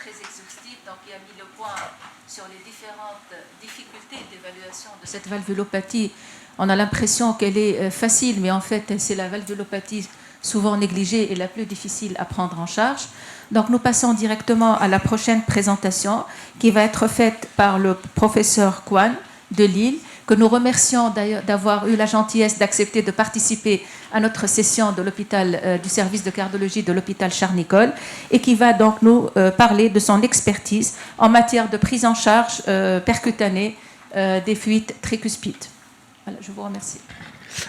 très exhaustif, donc il a mis le point sur les différentes difficultés d'évaluation de cette valvulopathie. On a l'impression qu'elle est facile, mais en fait, c'est la valvulopathie souvent négligée et la plus difficile à prendre en charge. Donc nous passons directement à la prochaine présentation qui va être faite par le professeur Kwan de Lille, que nous remercions d'avoir eu la gentillesse d'accepter de participer à notre session de l'hôpital, du service de cardiologie de l'hôpital Charles-Nicolle, et qui va donc nous parler de son expertise en matière de prise en charge percutanée des fuites tricuspides. Voilà, je vous remercie.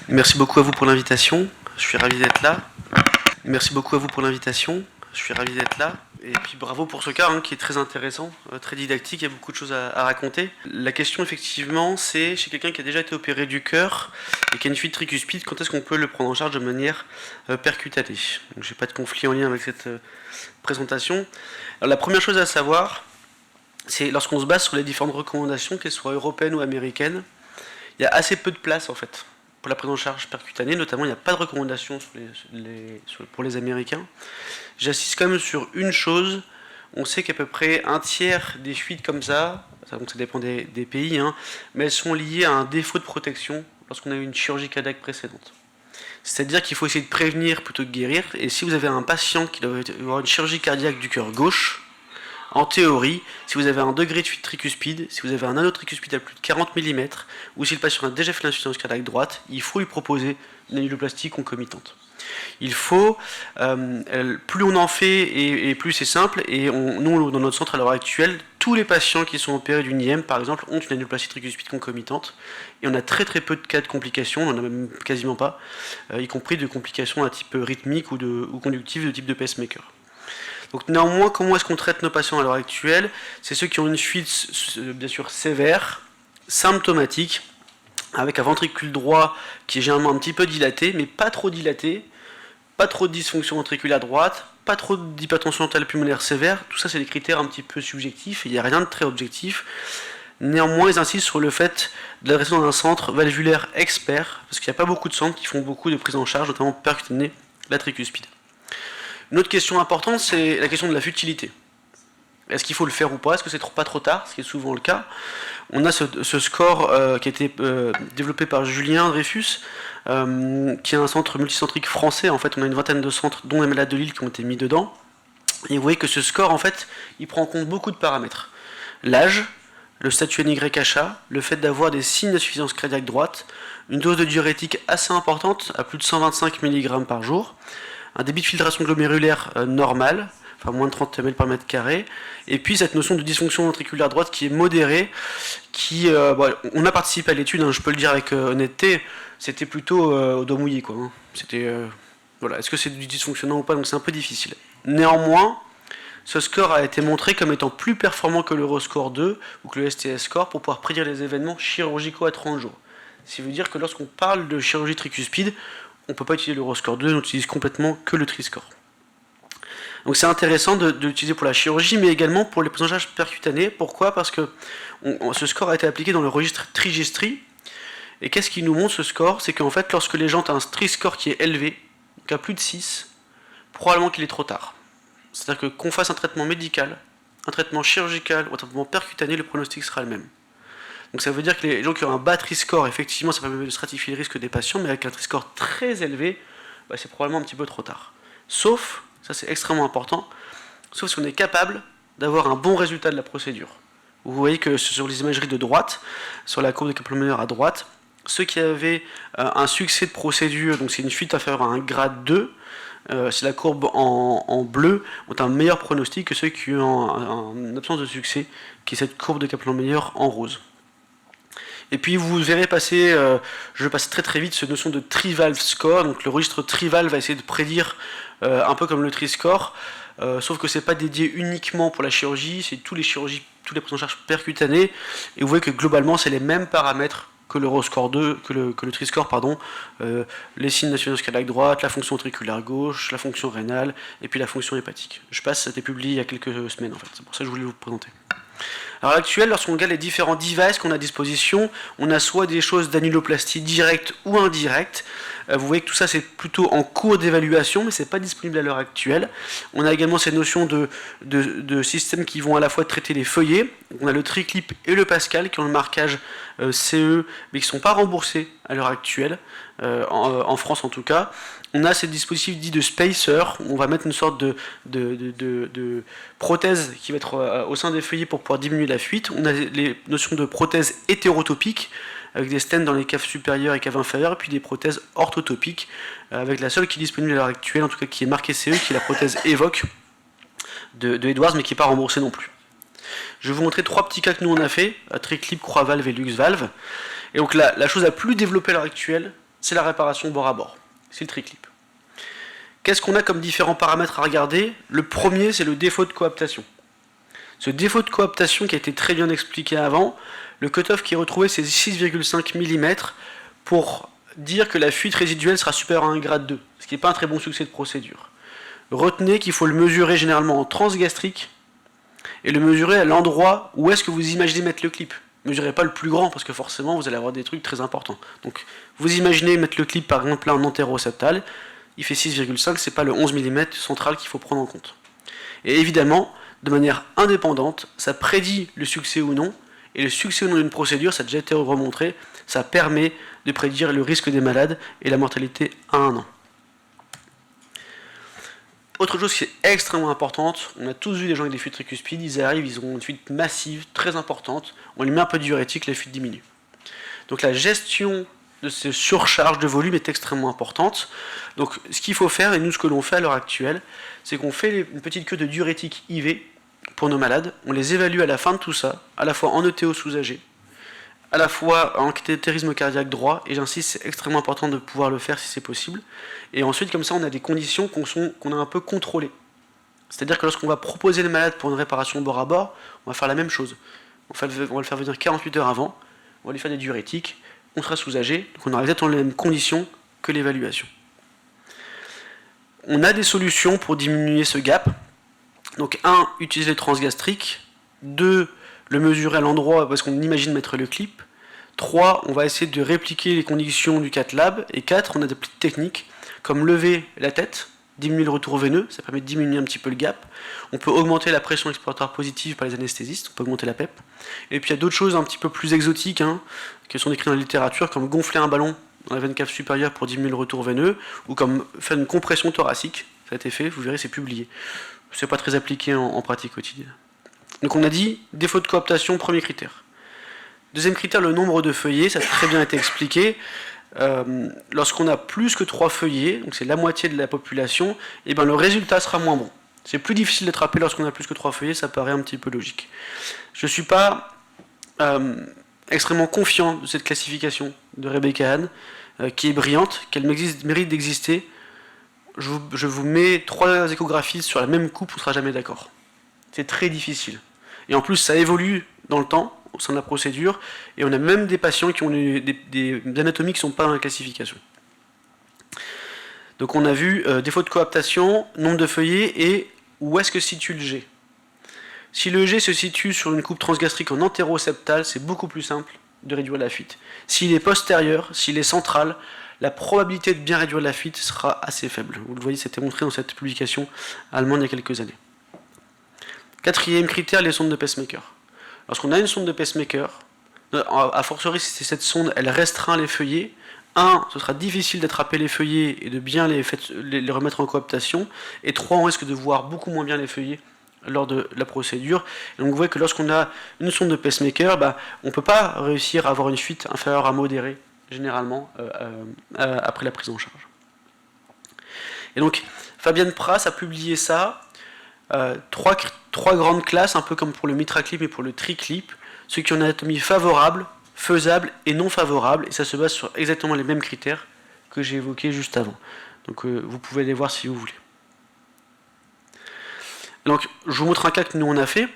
Merci beaucoup à vous pour l'invitation. Je suis ravi d'être là. Merci beaucoup à vous pour l'invitation. Je suis ravi d'être là. Et puis bravo pour ce cas qui est très intéressant, très didactique, il y a beaucoup de choses à raconter. La question effectivement, c'est chez quelqu'un qui a déjà été opéré du cœur et qui a une fuite tricuspide, quand est-ce qu'on peut le prendre en charge de manière percutanée? Donc j'ai pas de conflit en lien avec cette présentation. Alors la première chose à savoir, c'est lorsqu'on se base sur les différentes recommandations, qu'elles soient européennes ou américaines, il y a assez peu de place en fait pour la prise en charge percutanée, notamment il n'y a pas de recommandations pour les Américains. J'insiste quand même sur une chose, on sait qu'à peu près un tiers des fuites comme ça, donc ça dépend des pays, mais elles sont liées à un défaut de protection lorsqu'on a eu une chirurgie cardiaque précédente. C'est-à-dire qu'il faut essayer de prévenir plutôt que guérir, et si vous avez un patient qui doit avoir une chirurgie cardiaque du cœur gauche, en théorie, si vous avez un degré de fuite tricuspide, si vous avez un anneau tricuspide à plus de 40 mm, ou si le patient a déjà fait l'insuffisance cardiaque droite, il faut lui proposer une annuloplastie concomitante. Il faut, plus on en fait et plus c'est simple, et nous dans notre centre à l'heure actuelle, tous les patients qui sont opérés d'une IM par exemple ont une annuloplastie tricuspide concomitante, et on a très très peu de cas de complications, on n'en a même quasiment pas, y compris de complications à type rythmique ou conductive de type de pacemaker. Donc néanmoins, comment est-ce qu'on traite nos patients à l'heure actuelle? C'est ceux qui ont une fuite bien sûr sévère, symptomatique, avec un ventricule droit qui est généralement un petit peu dilaté, mais pas trop dilaté, pas trop de dysfonction ventriculaire droite, pas trop d'hypertension artérielle pulmonaire sévère. Tout ça, c'est des critères un petit peu subjectifs, et il n'y a rien de très objectif. Néanmoins, ils insistent sur le fait de l'adresser dans un centre valvulaire expert, parce qu'il n'y a pas beaucoup de centres qui font beaucoup de prise en charge, notamment percutanée, la tricuspide. Une autre question importante, c'est la question de la futilité. Est-ce qu'il faut le faire ou pas? Est-ce que c'est pas trop tard? Ce qui est souvent le cas. On a ce score qui a été développé par Julien Dreyfus, qui est un centre multicentrique français. En fait, on a une vingtaine de centres, dont les malades de Lille, qui ont été mis dedans. Et vous voyez que ce score, en fait, il prend en compte beaucoup de paramètres. L'âge, le statut NYHA, le fait d'avoir des signes d'insuffisance cardiaque droite, une dose de diurétique assez importante, à plus de 125 mg par jour, un débit de filtration glomérulaire normal, enfin moins de 30 ml par mètre carré, et puis cette notion de dysfonction ventriculaire droite qui est modérée, on a participé à l'étude, je peux le dire avec honnêteté, c'était plutôt au dos mouillé, quoi. C'était, voilà, est-ce que c'est du dysfonctionnant ou pas, donc c'est un peu difficile. Néanmoins, ce score a été montré comme étant plus performant que l'Euroscore 2 ou que le STS score pour pouvoir prédire les événements chirurgicaux à 30 jours. Ce qui veut dire que lorsqu'on parle de chirurgie tricuspide, on ne peut pas utiliser l'Euroscore 2, on utilise complètement que le TriScore. Donc c'est intéressant de l'utiliser pour la chirurgie, mais également pour les prises en charge percutanées. Pourquoi? Parce que ce score a été appliqué dans le registre Trigestri. Et qu'est-ce qui nous montre ce score? C'est qu'en fait, lorsque les gens ont un TriScore qui est élevé, donc à plus de 6, probablement qu'il est trop tard. C'est-à-dire qu'on fasse un traitement médical, un traitement chirurgical ou un traitement percutané, le pronostic sera le même. Donc ça veut dire que les gens qui ont un bas TriScore, effectivement, ça permet de stratifier le risque des patients, mais avec un TriScore très élevé, c'est probablement un petit peu trop tard. Sauf, ça c'est extrêmement important, sauf si on est capable d'avoir un bon résultat de la procédure. Vous voyez que sur les imageries de droite, sur la courbe de Kaplan-Meier à droite, ceux qui avaient un succès de procédure, donc c'est une fuite inférieure à un grade 2, c'est la courbe en bleu, ont un meilleur pronostic que ceux qui ont une absence de succès, qui est cette courbe de Kaplan-Meier en rose. Et puis vous verrez passer, je vais passer très très vite, cette notion de trivalve score. Donc le registre trivalve va essayer de prédire un peu comme le TriScore, sauf que c'est pas dédié uniquement pour la chirurgie, c'est tous les prises en charge percutanées. Et vous voyez que globalement c'est les mêmes paramètres que l'Euroscore 2, que le TriScore, pardon, les signes d'insuffisance cardiaque droite, la fonction ventriculaire gauche, la fonction rénale, et puis la fonction hépatique. Je passe, ça a été publié il y a quelques semaines en fait, c'est pour ça que je voulais vous présenter. À l'heure actuelle, lorsqu'on regarde les différents devices qu'on a à disposition, on a soit des choses d'annuloplastie directe ou indirecte. Vous voyez que tout ça c'est plutôt en cours d'évaluation, mais c'est pas disponible à l'heure actuelle. On a également ces notions de systèmes qui vont à la fois traiter les feuillets. On a le TriClip et le Pascal qui ont le marquage CE, mais qui ne sont pas remboursés à l'heure actuelle, en France en tout cas. On a ces dispositifs dits de spacer, où on va mettre une sorte de prothèse qui va être au sein des feuillets pour pouvoir diminuer la fuite. On a les notions de prothèses hétérotopiques, avec des stents dans les caves supérieures et caves inférieures, et puis des prothèses orthotopiques, avec la seule qui est disponible à l'heure actuelle, en tout cas qui est marquée CE, qui est la prothèse Evoque de Edwards, mais qui n'est pas remboursée non plus. Je vais vous montrer 3 petits cas que nous on a fait, TriClip, Croix-Valve et Lux-Valve. Et donc la chose la plus développée à l'heure actuelle, c'est la réparation bord à bord, c'est le TriClip. Qu'est-ce qu'on a comme différents paramètres à regarder? Le premier, c'est le défaut de coaptation. Ce défaut de coaptation qui a été très bien expliqué avant, le cutoff qui est retrouvé, c'est 6,5 mm pour dire que la fuite résiduelle sera supérieure à 1 grade 2, ce qui n'est pas un très bon succès de procédure. Retenez qu'il faut le mesurer généralement en transgastrique et le mesurer à l'endroit où est-ce que vous imaginez mettre le clip. Ne mesurez pas le plus grand parce que forcément vous allez avoir des trucs très importants. Donc vous imaginez mettre le clip par exemple là en antéro-septal, il fait 6,5, c'est pas le 11 mm central qu'il faut prendre en compte. Et évidemment, de manière indépendante, ça prédit le succès ou non, et le succès ou non d'une procédure, ça a déjà été remontré, ça permet de prédire le risque des malades et la mortalité à 1 an. Autre chose qui est extrêmement importante, on a tous vu des gens avec des fuites tricuspides, ils arrivent, ils ont une fuite massive, très importante, on lui met un peu de diurétique, la fuite diminue. Donc la gestion de ces surcharges de volume est extrêmement importante. Donc ce qu'il faut faire, et nous ce que l'on fait à l'heure actuelle, c'est qu'on fait une petite queue de diurétique IV pour nos malades, on les évalue à la fin de tout ça, à la fois en ETO sous-âgé, à la fois en cathétérisme cardiaque droit, et j'insiste, c'est extrêmement important de pouvoir le faire si c'est possible. Et ensuite, comme ça, on a des conditions qu'on a un peu contrôlées. C'est-à-dire que lorsqu'on va proposer le malade pour une réparation bord à bord, on va faire la même chose. On va le faire venir 48 heures avant, on va lui faire des diurétiques, on sera sous-âgé, donc on aura exactement les mêmes conditions que l'évaluation. On a des solutions pour diminuer ce gap. Donc 1, utiliser le transgastrique. 2, le mesurer à l'endroit parce qu'on imagine mettre le clip. 3, on va essayer de répliquer les conditions du CathLab. Et 4, on a des petites techniques comme lever la tête, diminuer le retour veineux, ça permet de diminuer un petit peu le gap. On peut augmenter la pression expiratoire positive par les anesthésistes, on peut augmenter la PEP. Et puis il y a d'autres choses un petit peu plus exotiques qui sont décrites dans la littérature, comme gonfler un ballon dans la veine cave supérieure pour diminuer le retour veineux, ou comme faire une compression thoracique. Ça a été fait, vous verrez, c'est publié. C'est pas très appliqué en pratique quotidienne. Donc on a dit, défaut de coaptation, premier critère. Deuxième critère, le nombre de feuillets, ça a très bien été expliqué. Lorsqu'on a plus que 3 feuillets, donc c'est la moitié de la population, et ben le résultat sera moins bon. C'est plus difficile d'attraper lorsqu'on a plus que 3 feuillets, ça paraît un petit peu logique. Je ne suis pas extrêmement confiant de cette classification de Rebecca Hahn, qui est brillante, qu'elle mérite d'exister. Je vous mets 3 échographistes sur la même coupe, on ne sera jamais d'accord. C'est très difficile. Et en plus, ça évolue dans le temps, au sein de la procédure, et on a même des patients qui ont des anatomies qui ne sont pas dans la classification. Donc on a vu défaut de coaptation, nombre de feuillets, et où est-ce que se situe le G. Si le G se situe sur une coupe transgastrique en antéroseptale, c'est beaucoup plus simple de réduire la fuite. S'il est postérieur, s'il est central, la probabilité de bien réduire la fuite sera assez faible. Vous le voyez, c'était montré dans cette publication allemande il y a quelques années. 4e critère, les sondes de pacemaker. Lorsqu'on a une sonde de pacemaker, a fortiori si cette sonde elle restreint les feuillets, 1, ce sera difficile d'attraper les feuillets et de bien les remettre en coaptation, et 3, on risque de voir beaucoup moins bien les feuillets lors de la procédure. Et donc vous voyez que lorsqu'on a une sonde de pacemaker, on ne peut pas réussir à avoir une fuite inférieure à modérée, généralement, après la prise en charge. Et donc, Fabienne Pras a publié ça, 3 grandes classes, un peu comme pour le MitraClip et pour le TriClip, ceux qui ont une anatomie favorable, faisable et non favorable, et ça se base sur exactement les mêmes critères que j'ai évoqués juste avant. Donc vous pouvez les voir si vous voulez. Donc je vous montre un cas que nous on a fait.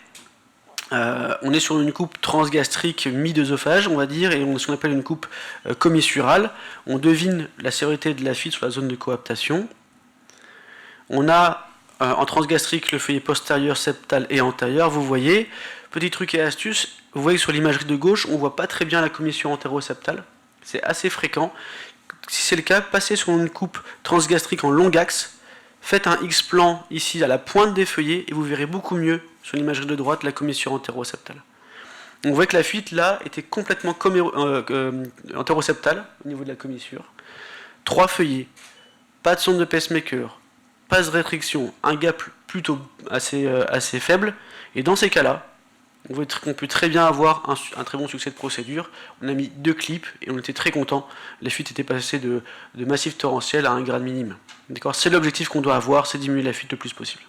On est sur une coupe transgastrique mi-d'œsophage, on va dire, et on a ce qu'on appelle une coupe commissurale. On devine la sévérité de la fuite sur la zone de coaptation. On a en transgastrique le feuillet postérieur, septal et antérieur. Vous voyez, Petit truc et astuce, vous voyez que sur l'imagerie de gauche, on ne voit pas très bien la commissure antéro-septale. C'est assez fréquent. Si c'est le cas, passez sur une coupe transgastrique en long axe, faites un X-plan ici à la pointe des feuillets et vous verrez beaucoup mieux sur l'imagerie de droite la commissure antéro-septale. On voit que la fuite là était complètement antéro-septale au niveau de la commissure. 3 feuillets, pas de sonde de pacemaker, pas de restriction, un gap plutôt assez faible. Et dans ces cas-là, on peut très bien avoir un très bon succès de procédure. On a mis 2 clips et on était très contents. La fuite était passée de massif torrentiel à un grade minime. C'est l'objectif qu'on doit avoir, c'est diminuer la fuite le plus possible.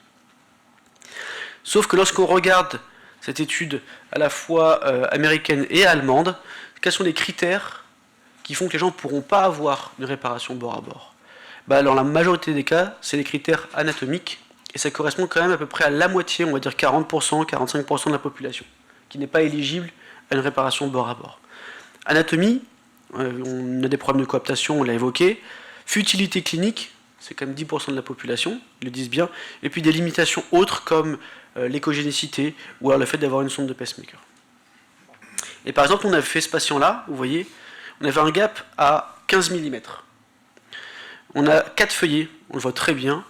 Sauf que lorsqu'on regarde cette étude à la fois américaine et allemande, quels sont les critères qui font que les gens ne pourront pas avoir une réparation bord à bord? Dans la majorité des cas, c'est les critères anatomiques, et ça correspond quand même à peu près à la moitié, on va dire 40%, 45% de la population, qui n'est pas éligible à une réparation bord à bord. Anatomie, on a des problèmes de coaptation, on l'a évoqué. Futilité clinique, c'est quand même 10% de la population, ils le disent bien. Et puis des limitations autres comme l'écogénicité, ou alors le fait d'avoir une sonde de pacemaker. Et par exemple, on avait fait ce patient-là, vous voyez, on avait un gap à 15 mm. On a 4 feuillets, on le voit très bien.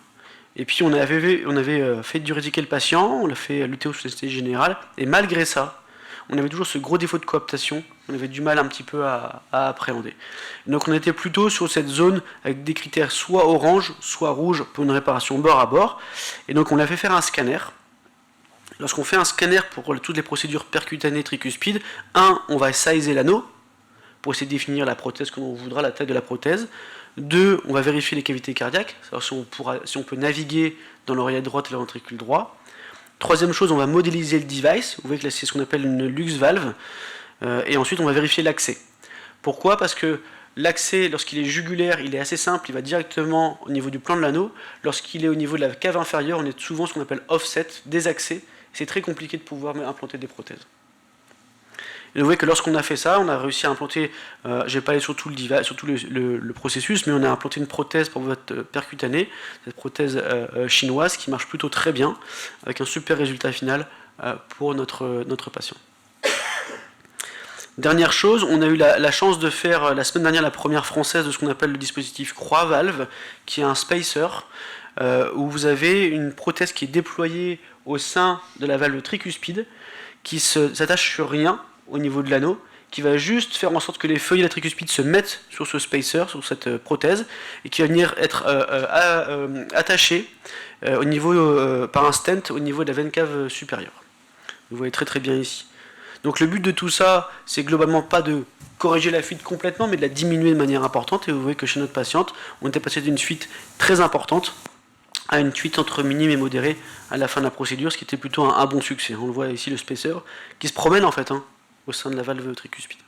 Et puis on avait fait diurétiquer le patient, on l'a fait lutter sous anesthésie générale, et malgré ça, on avait toujours ce gros défaut de coaptation, on avait du mal un petit peu à appréhender. Donc on était plutôt sur cette zone avec des critères soit orange, soit rouge pour une réparation bord à bord. Et donc on l'a fait faire un scanner. Lorsqu'on fait un scanner pour toutes les procédures percutanées tricuspides, on va sizer l'anneau pour essayer de définir la prothèse que l'on voudra, la taille de la prothèse. 2, on va vérifier les cavités cardiaques, savoir si on peut naviguer dans l'oreillette droite et le ventricule droit. 3e chose, on va modéliser le device. Vous voyez que là, c'est ce qu'on appelle une luxe valve. Et ensuite, on va vérifier l'accès. Pourquoi? Parce que l'accès, lorsqu'il est jugulaire, il est assez simple, il va directement au niveau du plan de l'anneau. Lorsqu'il est au niveau de la cave inférieure, on est souvent ce qu'on appelle offset, des accès. C'est très compliqué de pouvoir implanter des prothèses. Et vous voyez que lorsqu'on a fait ça, on a réussi à implanter, je ne vais pas aller sur tout le processus, mais on a implanté une prothèse pour votre percutanée, cette prothèse chinoise qui marche plutôt très bien, avec un super résultat final pour notre patient. Dernière chose, on a eu la chance de faire la semaine dernière la première française de ce qu'on appelle le dispositif Croix-Valve, qui est un spacer, où vous avez une prothèse qui est déployée au sein de la valve tricuspide, qui s'attache sur rien au niveau de l'anneau, qui va juste faire en sorte que les feuillets de la tricuspide se mettent sur ce spacer, sur cette prothèse, et qui va venir être attaché par un stent au niveau de la veine cave supérieure. Vous voyez très très bien ici. Donc le but de tout ça, c'est globalement pas de corriger la fuite complètement, mais de la diminuer de manière importante, et vous voyez que chez notre patiente, on était passé d'une fuite très importante à une fuite entre minime et modérée à la fin de la procédure, ce qui était plutôt un bon succès. On le voit ici, le spacer, qui se promène en fait, au sein de la valve tricuspide.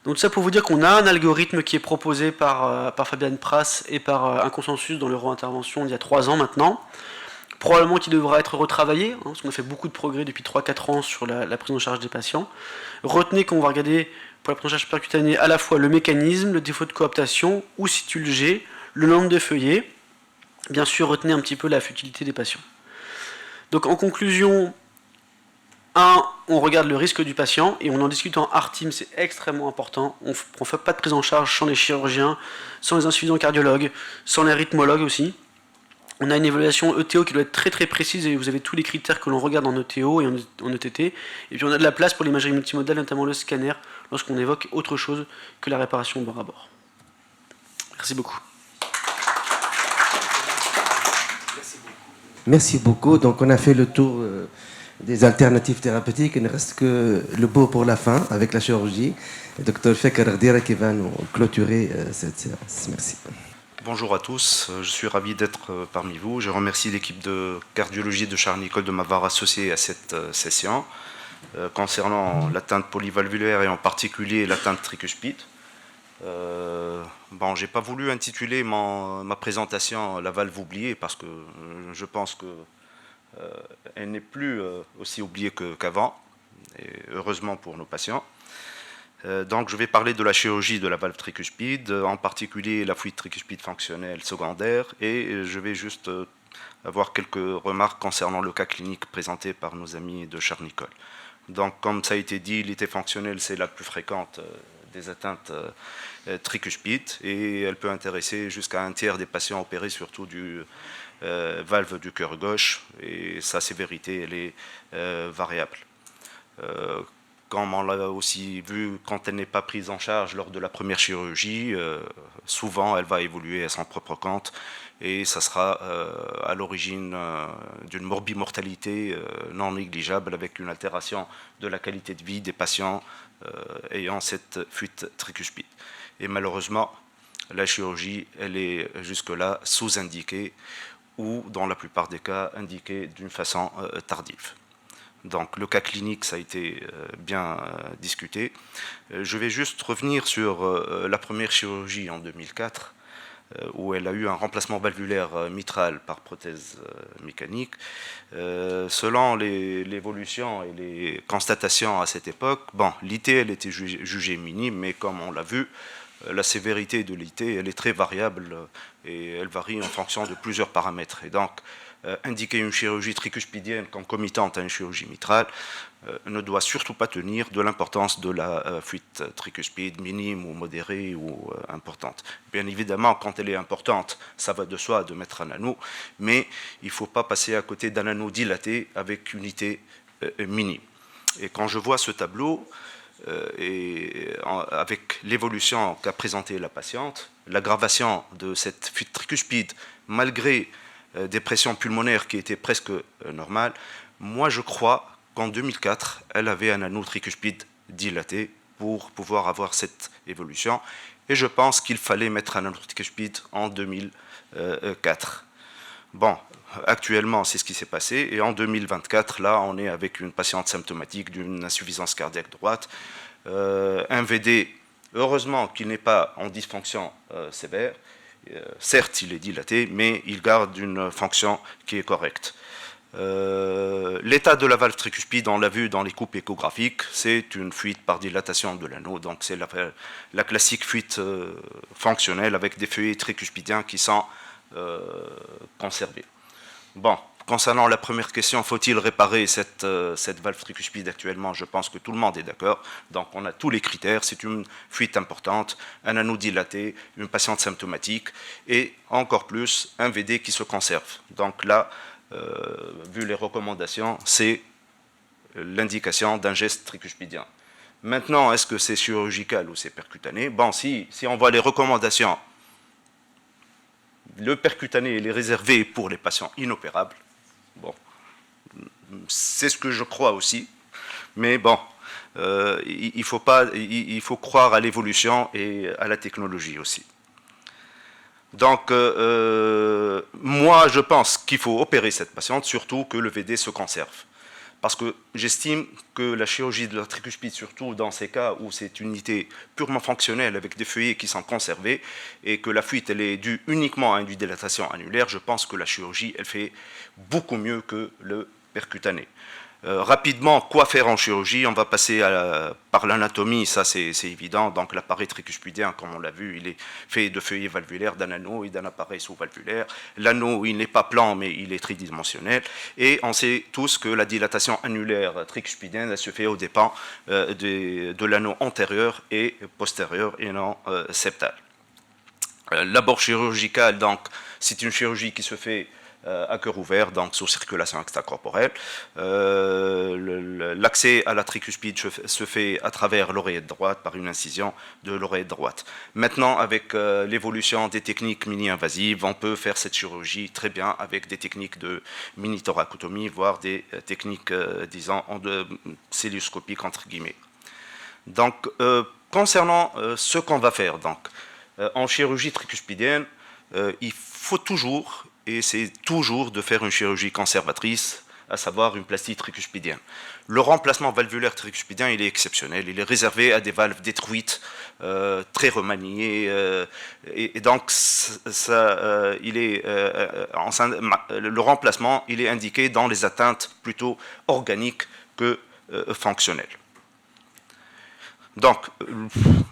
Donc tout ça pour vous dire qu'on a un algorithme qui est proposé par Fabienne Prass et par un consensus dans l'Euro-intervention il y a 3 ans maintenant, probablement qui devra être retravaillé, parce qu'on a fait beaucoup de progrès depuis 3-4 ans sur la prise en charge des patients. Retenez qu'on va regarder pour la prise en charge percutanée à la fois le mécanisme, le défaut de coaptation, où situe le G, le nombre de feuillets, bien sûr retenez un petit peu la futilité des patients. Donc en conclusion, on regarde le risque du patient et on en discute en ARTIM, c'est extrêmement important. On ne fait pas de prise en charge sans les chirurgiens, sans les insuffisants cardiologues, sans les rythmologues aussi. On a une évaluation ETO qui doit être très très précise et vous avez tous les critères que l'on regarde en ETO et en ETT. Et puis on a de la place pour l'imagerie multimodale, notamment le scanner, lorsqu'on évoque autre chose que la réparation bord à bord. Merci beaucoup. Merci beaucoup. Donc on a fait le tour des alternatives thérapeutiques. Il ne reste que le beau pour la fin avec la chirurgie. Le docteur Fekar Ardira qui va nous clôturer cette séance. Merci. Bonjour à tous, je suis ravi d'être parmi vous. Je remercie l'équipe de cardiologie de Charles-Nicolle de m'avoir associé à cette session concernant l'atteinte polyvalvulaire et en particulier l'atteinte tricuspide. Bon, j'ai pas voulu intituler ma présentation La valve oubliée parce que je pense que elle n'est plus aussi oubliée qu'avant, et heureusement pour nos patients. Donc je vais parler de la chirurgie de la valve tricuspide, en particulier la fuite tricuspide fonctionnelle secondaire, et je vais juste avoir quelques remarques concernant le cas clinique présenté par nos amis de Charnicole. Donc, comme ça a été dit, l'ité fonctionnelle, c'est la plus fréquente des atteintes tricuspides et elle peut intéresser jusqu'à un tiers des patients opérés, surtout du valve du cœur gauche, et sa sévérité, elle est variable. Comme on l'a aussi vu, quand elle n'est pas prise en charge lors de la première chirurgie, souvent elle va évoluer à son propre compte et ça sera à l'origine d'une morbimortalité non négligeable avec une altération de la qualité de vie des patients ayant cette fuite tricuspide. Et malheureusement, la chirurgie, elle est jusque-là sous-indiquée ou, dans la plupart des cas, indiquée d'une façon tardive. Donc le cas clinique, ça a été bien discuté. Je vais juste revenir sur la première chirurgie en 2004, où elle a eu un remplacement valvulaire mitral par prothèse mécanique. Selon l'évolution et les constatations à cette époque, bon, l'IT, elle était jugée minime, mais comme on l'a vu, la sévérité de l'IT, elle est très variable et elle varie en fonction de plusieurs paramètres. Et donc, indiquer une chirurgie tricuspidienne concomitante à une chirurgie mitrale ne doit surtout pas tenir de l'importance de la fuite tricuspide minime ou modérée ou importante. Bien évidemment, quand elle est importante, ça va de soi de mettre un anneau, mais il ne faut pas passer à côté d'un anneau dilaté avec une unité minime. Et quand je vois ce tableau, avec l'évolution qu'a présentée la patiente, l'aggravation de cette fuite tricuspide, malgré des pressions pulmonaires qui étaient presque normales, moi je crois qu'en 2004, elle avait un anneau tricuspide dilaté pour pouvoir avoir cette évolution. Et je pense qu'il fallait mettre un anneau tricuspide en 2004. Bon, actuellement, c'est ce qui s'est passé. Et en 2024, là, on est avec une patiente symptomatique d'une insuffisance cardiaque droite. Un VD, heureusement qu'il n'est pas en dysfonction sévère. Certes, il est dilaté, mais il garde une fonction qui est correcte. L'état de la valve tricuspide, on l'a vu dans les coupes échographiques, c'est une fuite par dilatation de l'anneau, donc c'est la classique fuite fonctionnelle avec des feuillets tricuspidiens qui sont conservés. Bon, concernant la première question, faut-il réparer cette valve tricuspide actuellement? Je pense que tout le monde est d'accord. Donc on a tous les critères, c'est une fuite importante, un anneau dilaté, une patiente symptomatique et encore plus un VD qui se conserve. Donc là, vu les recommandations, c'est l'indication d'un geste tricuspidien. Maintenant, est-ce que c'est chirurgical ou c'est percutané? Bon, si on voit les recommandations, le percutané il est réservé pour les patients inopérables. Bon, c'est ce que je crois aussi, mais bon, il faut croire à l'évolution et à la technologie aussi. Donc, moi, je pense qu'il faut opérer cette patiente, surtout que le VD se conserve. Parce que j'estime que la chirurgie de la tricuspide, surtout dans ces cas où c'est une unité purement fonctionnelle avec des feuillets qui sont conservés et que la fuite elle est due uniquement à une dilatation annulaire, je pense que la chirurgie elle fait beaucoup mieux que le percutané. Rapidement, quoi faire en chirurgie? On va passer par l'anatomie, ça c'est évident. Donc l'appareil tricuspidien, comme on l'a vu, il est fait de feuillets valvulaires, d'un anneau et d'un appareil sous-valvulaire. L'anneau, il n'est pas plan, mais il est tridimensionnel. Et on sait tous que la dilatation annulaire tricuspidienne, elle se fait aux dépens de l'anneau antérieur et postérieur et non septal. L'abord chirurgical, donc, c'est une chirurgie qui se fait à cœur ouvert, donc sous circulation extracorporelle. L'accès à la tricuspide se fait à travers l'oreillette droite, par une incision de l'oreillette droite. Maintenant, avec l'évolution des techniques mini-invasives, on peut faire cette chirurgie très bien avec des techniques de mini-thoracotomie, voire des techniques, disons, célioscopiques, entre guillemets. Donc, concernant ce qu'on va faire, donc, en chirurgie tricuspidienne, il faut toujours, et c'est toujours de faire une chirurgie conservatrice, à savoir une plastie tricuspidienne. Le remplacement valvulaire tricuspidien, il est exceptionnel, il est réservé à des valves détruites, très remaniées, et donc le remplacement, il est indiqué dans les atteintes plutôt organiques que fonctionnelles. Donc,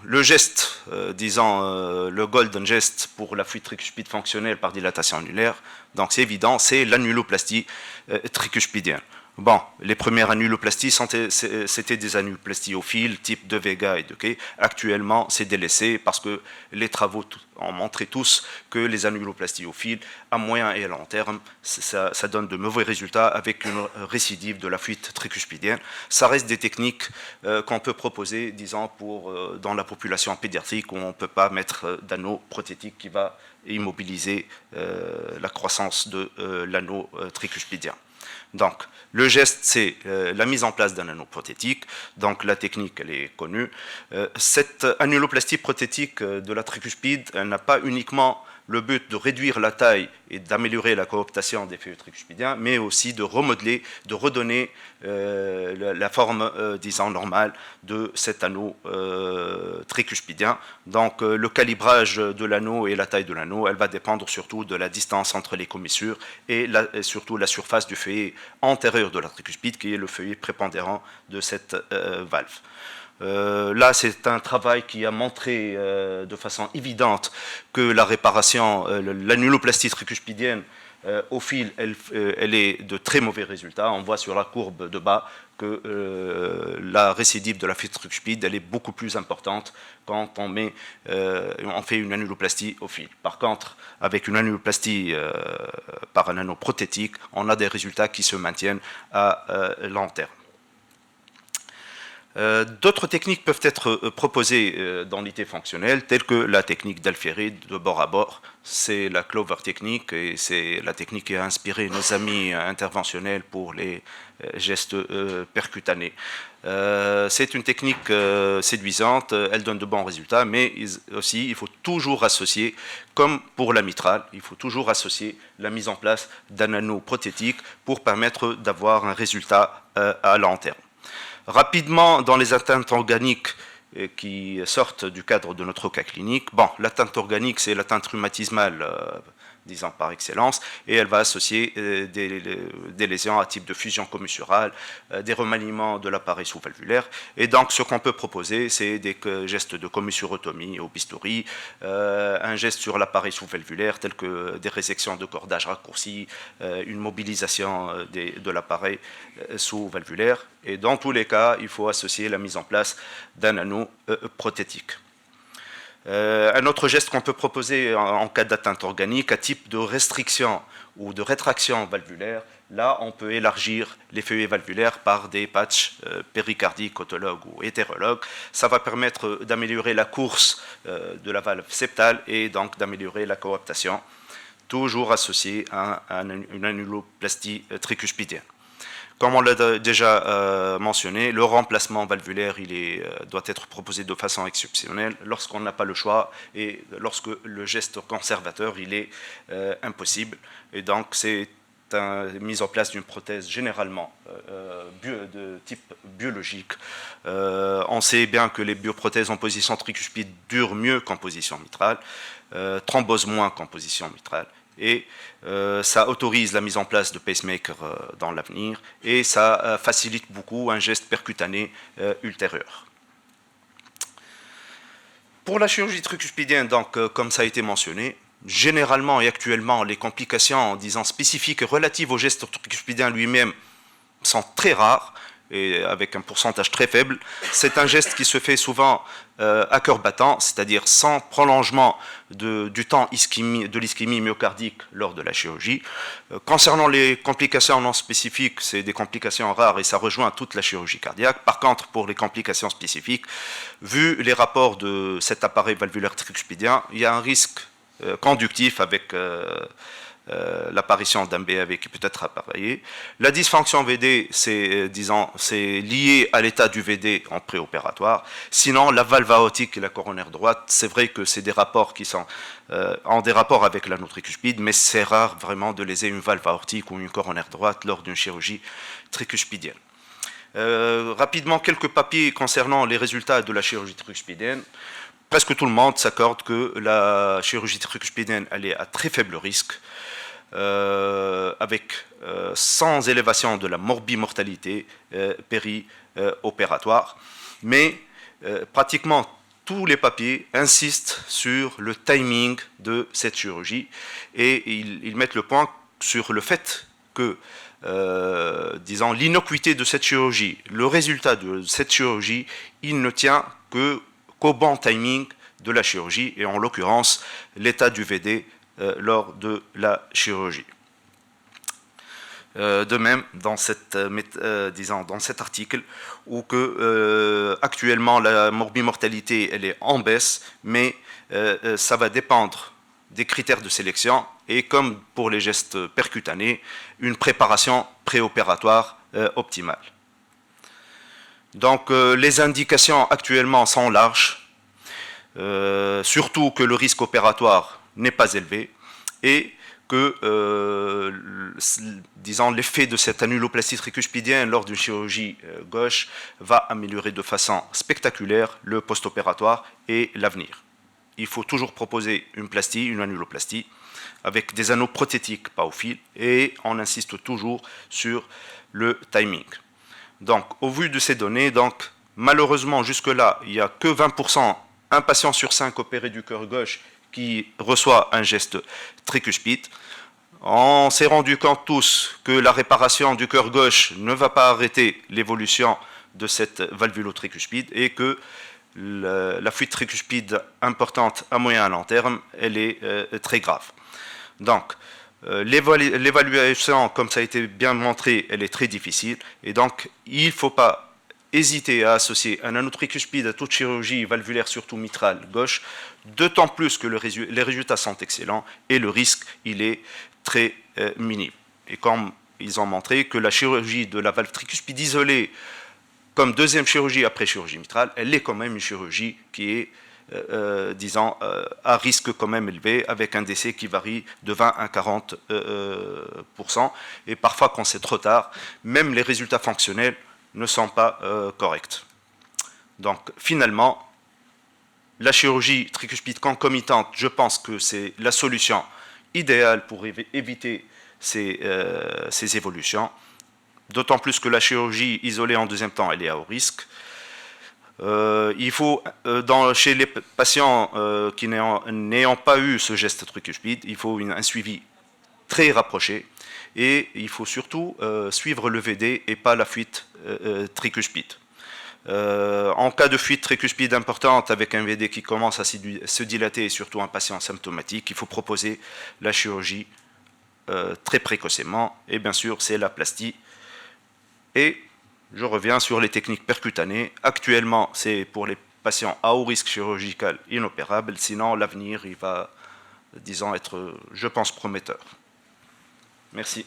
le geste, le golden geste pour la fuite tricuspide fonctionnelle par dilatation annulaire, donc c'est évident, c'est l'annuloplastie tricuspidienne. Bon, les premières annuloplasties, c'était des annuloplasties au fil, type de Vega et de Kay. Actuellement, c'est délaissé parce que les travaux ont montré tous que les annuloplasties au fil, à moyen et à long terme, ça donne de mauvais résultats avec une récidive de la fuite tricuspidienne. Ça reste des techniques qu'on peut proposer, disons, dans la population pédiatrique où on ne peut pas mettre d'anneau prothétique qui va immobiliser la croissance de l'anneau tricuspidien. Donc, le geste, c'est la mise en place d'un anneau prothétique. Donc, la technique, elle est connue. Cette annuloplastie prothétique de la tricuspide, elle n'a pas uniquement le but de réduire la taille et d'améliorer la cooptation des feuilles tricuspidiens, mais aussi de remodeler, de redonner la forme, disons, normale de cet anneau tricuspidien. Donc, le calibrage de l'anneau et la taille de l'anneau, elle va dépendre surtout de la distance entre les commissures et surtout la surface du feuillet antérieur de la tricuspide, qui est le feuillet prépondérant de cette valve. Là, c'est un travail qui a montré de façon évidente que la réparation, l'annuloplastie tricuspidienne au fil, elle est de très mauvais résultats. On voit sur la courbe de bas que la récidive de la fuite tricuspide, elle est beaucoup plus importante quand on fait une annuloplastie au fil. Par contre, avec une annuloplastie par un anneau prothétique, on a des résultats qui se maintiennent à long terme. D'autres techniques peuvent être proposées dans l'IT fonctionnelle, telles que la technique d'Alférid de bord à bord. C'est la Clover technique et c'est la technique qui a inspiré nos amis interventionnels pour les gestes percutanés. C'est une technique séduisante, elle donne de bons résultats, mais aussi il faut toujours associer, comme pour la mitrale, il faut toujours associer la mise en place d'un anneau prothétique pour permettre d'avoir un résultat à long terme. Rapidement, dans les atteintes organiques qui sortent du cadre de notre cas clinique, bon, l'atteinte organique, c'est l'atteinte rhumatismale, disons par excellence, et elle va associer des lésions à type de fusion commissurale, des remaniements de l'appareil sous-valvulaire. Et donc, ce qu'on peut proposer, c'est des gestes de commissurotomie au bistouri, un geste sur l'appareil sous-valvulaire, tel que des résections de cordage raccourci, une mobilisation de l'appareil sous-valvulaire. Et dans tous les cas, il faut associer la mise en place d'un anneau prothétique. Un autre geste qu'on peut proposer en cas d'atteinte organique, à type de restriction ou de rétraction valvulaire, là on peut élargir les feuillets valvulaires par des patchs péricardiques, autologues ou hétérologues. Ça va permettre d'améliorer la course de la valve septale et donc d'améliorer la cooptation, toujours associée à une annuloplastie tricuspidienne. Comme on l'a déjà mentionné, le remplacement valvulaire doit être proposé de façon exceptionnelle lorsqu'on n'a pas le choix et lorsque le geste conservateur est impossible. Et donc c'est une mise en place d'une prothèse généralement de type biologique. On sait bien que les bioprothèses en position tricuspide durent mieux qu'en position mitrale, thrombosent moins qu'en position mitrale. Et ça autorise la mise en place de pacemakers dans l'avenir et ça facilite beaucoup un geste percutané ultérieur. Pour la chirurgie tricuspidienne, donc, comme ça a été mentionné, généralement et actuellement, les complications, disons, spécifiques et relatives au geste tricuspidien lui-même sont très rares et avec un pourcentage très faible. C'est un geste qui se fait souvent à cœur battant, c'est-à-dire sans prolongement du temps de l'ischémie myocardique lors de la chirurgie. Concernant les complications non spécifiques, c'est des complications rares et ça rejoint toute la chirurgie cardiaque. Par contre, pour les complications spécifiques, vu les rapports de cet appareil valvulaire tricuspidien, il y a un risque conductif avec l'apparition d'un BAV qui peut être appareillé. La dysfonction VD, c'est lié à l'état du VD en préopératoire. Sinon, la valve aortique et la coronaire droite, c'est vrai que c'est des rapports qui sont en des rapports avec l'anneau tricuspide, mais c'est rare vraiment de léser une valve aortique ou une coronaire droite lors d'une chirurgie tricuspidienne. Rapidement, quelques papiers concernant les résultats de la chirurgie tricuspidienne. Presque tout le monde s'accorde que la chirurgie tricuspidienne elle est à très faible risque, sans élévation de la morbimortalité péri-opératoire. Mais pratiquement tous les papiers insistent sur le timing de cette chirurgie et ils mettent le point sur le fait que, disons, l'innocuité de cette chirurgie, le résultat de cette chirurgie, il ne tient qu'au bon timing de la chirurgie et en l'occurrence l'état du VD lors de la chirurgie. De même, dans cet article, où que actuellement la morbimortalité elle est en baisse, mais ça va dépendre des critères de sélection et comme pour les gestes percutanés, une préparation préopératoire optimale. Donc les indications actuellement sont larges, surtout que le risque opératoire n'est pas élevé et que, disons, l'effet de cette annuloplastie tricuspidienne lors d'une chirurgie gauche va améliorer de façon spectaculaire le post-opératoire et l'avenir. Il faut toujours proposer une plastie, une annuloplastie, avec des anneaux prothétiques, pas au fil, et on insiste toujours sur le timing. Donc, au vu de ces données, donc, malheureusement, jusque-là, il n'y a que 20%, un patient sur 5 opéré du cœur gauche qui reçoit un geste tricuspide. On s'est rendu compte tous que la réparation du cœur gauche ne va pas arrêter l'évolution de cette valvulotricuspide et que la fuite tricuspide importante à moyen et à long terme, elle est très grave. Donc, l'évaluation, comme ça a été bien montré, elle est très difficile et donc il ne faut pas hésiter à associer un anneau tricuspide à toute chirurgie valvulaire, surtout mitrale gauche, d'autant plus que les résultats sont excellents et le risque, il est très minime. Et comme ils ont montré que la chirurgie de la valve tricuspide isolée, comme deuxième chirurgie après chirurgie mitrale, elle est quand même une chirurgie qui est, disons, à risque quand même élevé, avec un décès qui varie de 20 à 40%. Et parfois, quand c'est trop tard, même les résultats fonctionnels ne sont pas corrects. Donc, finalement, la chirurgie tricuspide concomitante, je pense que c'est la solution idéale pour éviter ces évolutions. D'autant plus que la chirurgie isolée en deuxième temps, elle est à haut risque. Il faut, chez les patients qui n'ayant pas eu ce geste tricuspide, il faut un suivi très rapproché et il faut surtout suivre le VD et pas la fuite tricuspide. En cas de fuite tricuspide importante avec un VD qui commence à se dilater et surtout un patient symptomatique, il faut proposer la chirurgie très précocement et bien sûr c'est la plastie. Et je reviens sur les techniques percutanées. Actuellement, c'est pour les patients à haut risque chirurgical inopérable. Sinon, l'avenir, il va, disons, être, je pense, prometteur. Merci.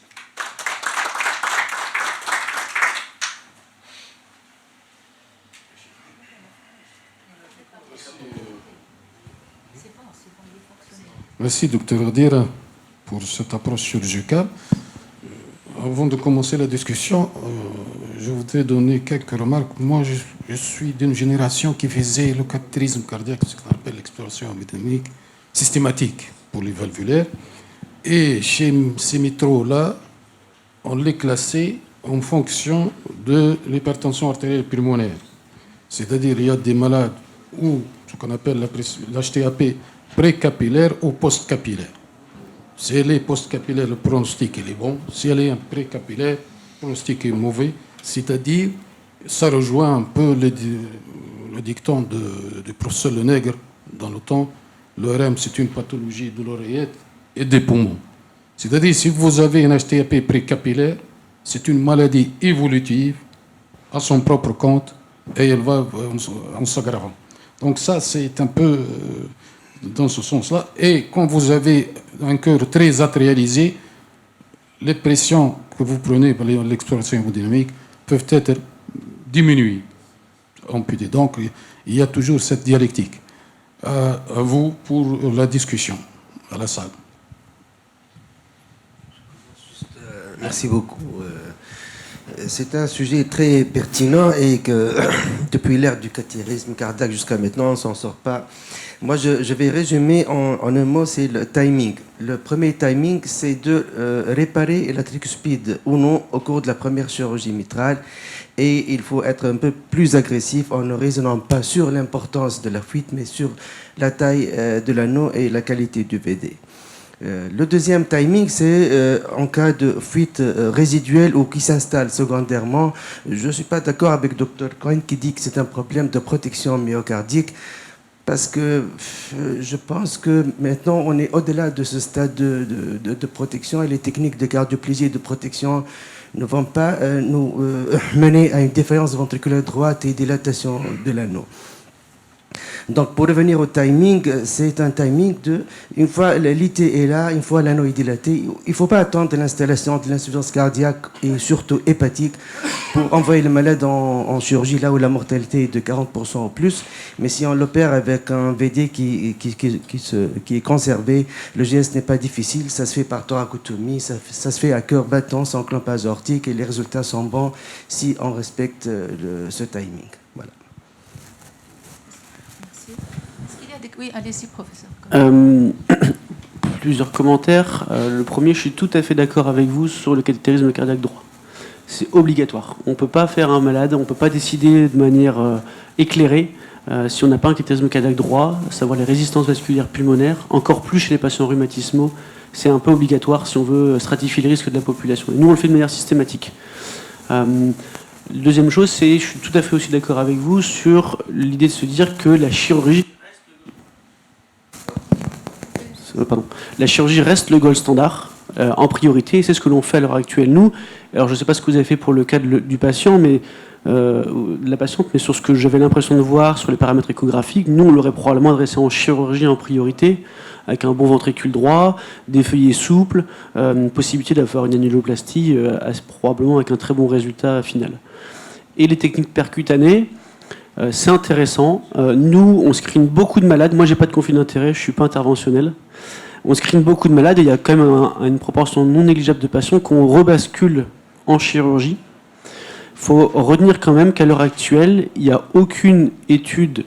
Merci, docteur Ardira, pour cette approche chirurgicale. Avant de commencer la discussion, je voudrais donner quelques remarques. Moi, je suis d'une génération qui faisait le catétérisme cardiaque, ce qu'on appelle l'exploration hémodynamique systématique pour les valvulaires. Et chez ces métros-là, on les classait en fonction de l'hypertension artérielle pulmonaire. C'est-à-dire, il y a des malades où ce qu'on appelle l'HTAP précapillaire ou post-capillaire. Si elle est post-capillaire, le pronostic il est bon. Si elle est un pré-capillaire, le pronostic est mauvais. C'est-à-dire, ça rejoint un peu le dicton du professeur Lenègre dans le temps. Le RM, c'est une pathologie de l'oreillette et des poumons. C'est-à-dire, si vous avez un HTAP pré-capillaire, c'est une maladie évolutive à son propre compte et elle va en s'aggravant. Donc ça, c'est un peu dans ce sens-là. Et quand vous avez un cœur très atrialisé, les pressions que vous prenez par l'exploration hémodynamique peuvent être diminuées, amputées. Donc, il y a toujours cette dialectique. À vous pour la discussion, à la salle. Merci beaucoup. C'est un sujet très pertinent et que depuis l'ère du catétérisme cardiaque jusqu'à maintenant, on ne s'en sort pas Moi, je vais résumer en un mot, c'est le timing. Le premier timing, c'est de réparer la tricuspide ou non au cours de la première chirurgie mitrale. Et il faut être un peu plus agressif en ne raisonnant pas sur l'importance de la fuite, mais sur la taille de l'anneau et la qualité du VD. Le deuxième timing, c'est en cas de fuite résiduelle ou qui s'installe secondairement. Je ne suis pas d'accord avec Dr Cohen qui dit que c'est un problème de protection myocardique, parce que je pense que maintenant on est au-delà de ce stade de protection, et les techniques de cardioplégie et de protection ne vont pas nous mener à une défaillance ventriculaire droite et dilatation de l'anneau. Donc, pour revenir au timing, c'est un timing de, une fois l'IT est là, une fois l'anneau est dilaté, il ne faut pas attendre l'installation de l'insuffisance cardiaque et surtout hépatique pour envoyer le malade en chirurgie, là où la mortalité est de 40% ou plus. Mais si on l'opère avec un VD qui est conservé, le geste n'est pas difficile, ça se fait par thoracotomie, ça se fait à cœur battant, sans clampage aortique, et les résultats sont bons si on respecte ce timing. Voilà. Oui, allez-y, professeur. Plusieurs commentaires. Le premier, je suis tout à fait d'accord avec vous sur le cathétérisme cardiaque droit. C'est obligatoire. On ne peut pas faire un malade, on ne peut pas décider de manière éclairée si on n'a pas un cathétérisme cardiaque droit, savoir les résistances vasculaires pulmonaires, encore plus chez les patients rhumatismaux, c'est un peu obligatoire si on veut stratifier les risques de la population. Et nous, on le fait de manière systématique. Deuxième chose, c'est, je suis tout à fait aussi d'accord avec vous sur l'idée de se dire que la chirurgie reste le gold standard en priorité, et c'est ce que l'on fait à l'heure actuelle. Nous, alors je ne sais pas ce que vous avez fait pour le cas du patient, mais de la patiente, mais sur ce que j'avais l'impression de voir sur les paramètres échographiques, nous on l'aurait probablement adressé en chirurgie en priorité, avec un bon ventricule droit, des feuillets souples, une possibilité d'avoir une annuloplastie, probablement avec un très bon résultat final. Et les techniques percutanées, c'est intéressant. Nous, on screen beaucoup de malades. Moi, j'ai pas de conflit d'intérêt, je suis pas interventionnel. On screen beaucoup de malades et il y a quand même une proportion non négligeable de patients qu'on rebascule en chirurgie. Il faut retenir quand même qu'à l'heure actuelle, il n'y a aucune étude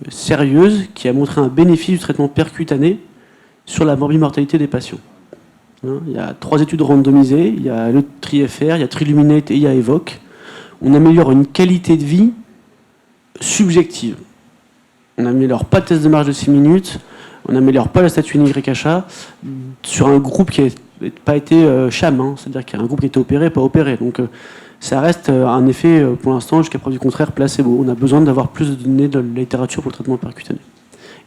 sérieuse qui a montré un bénéfice du traitement percutané sur la morbimortalité des patients. Il y a 3 études randomisées, il y a le TRIFR, il y a TRILUMINATE et il y a EVOQUE. On améliore une qualité de vie subjective. On n'améliore pas le test de marche de 6 minutes, on n'améliore pas la statue NYHA sur un groupe qui n'a pas été sham, c'est-à-dire qu'il y a un groupe qui a été opéré, pas opéré. Donc ça reste un effet, pour l'instant, jusqu'à preuve du contraire, placebo. On a besoin d'avoir plus de données de la littérature pour le traitement percutané.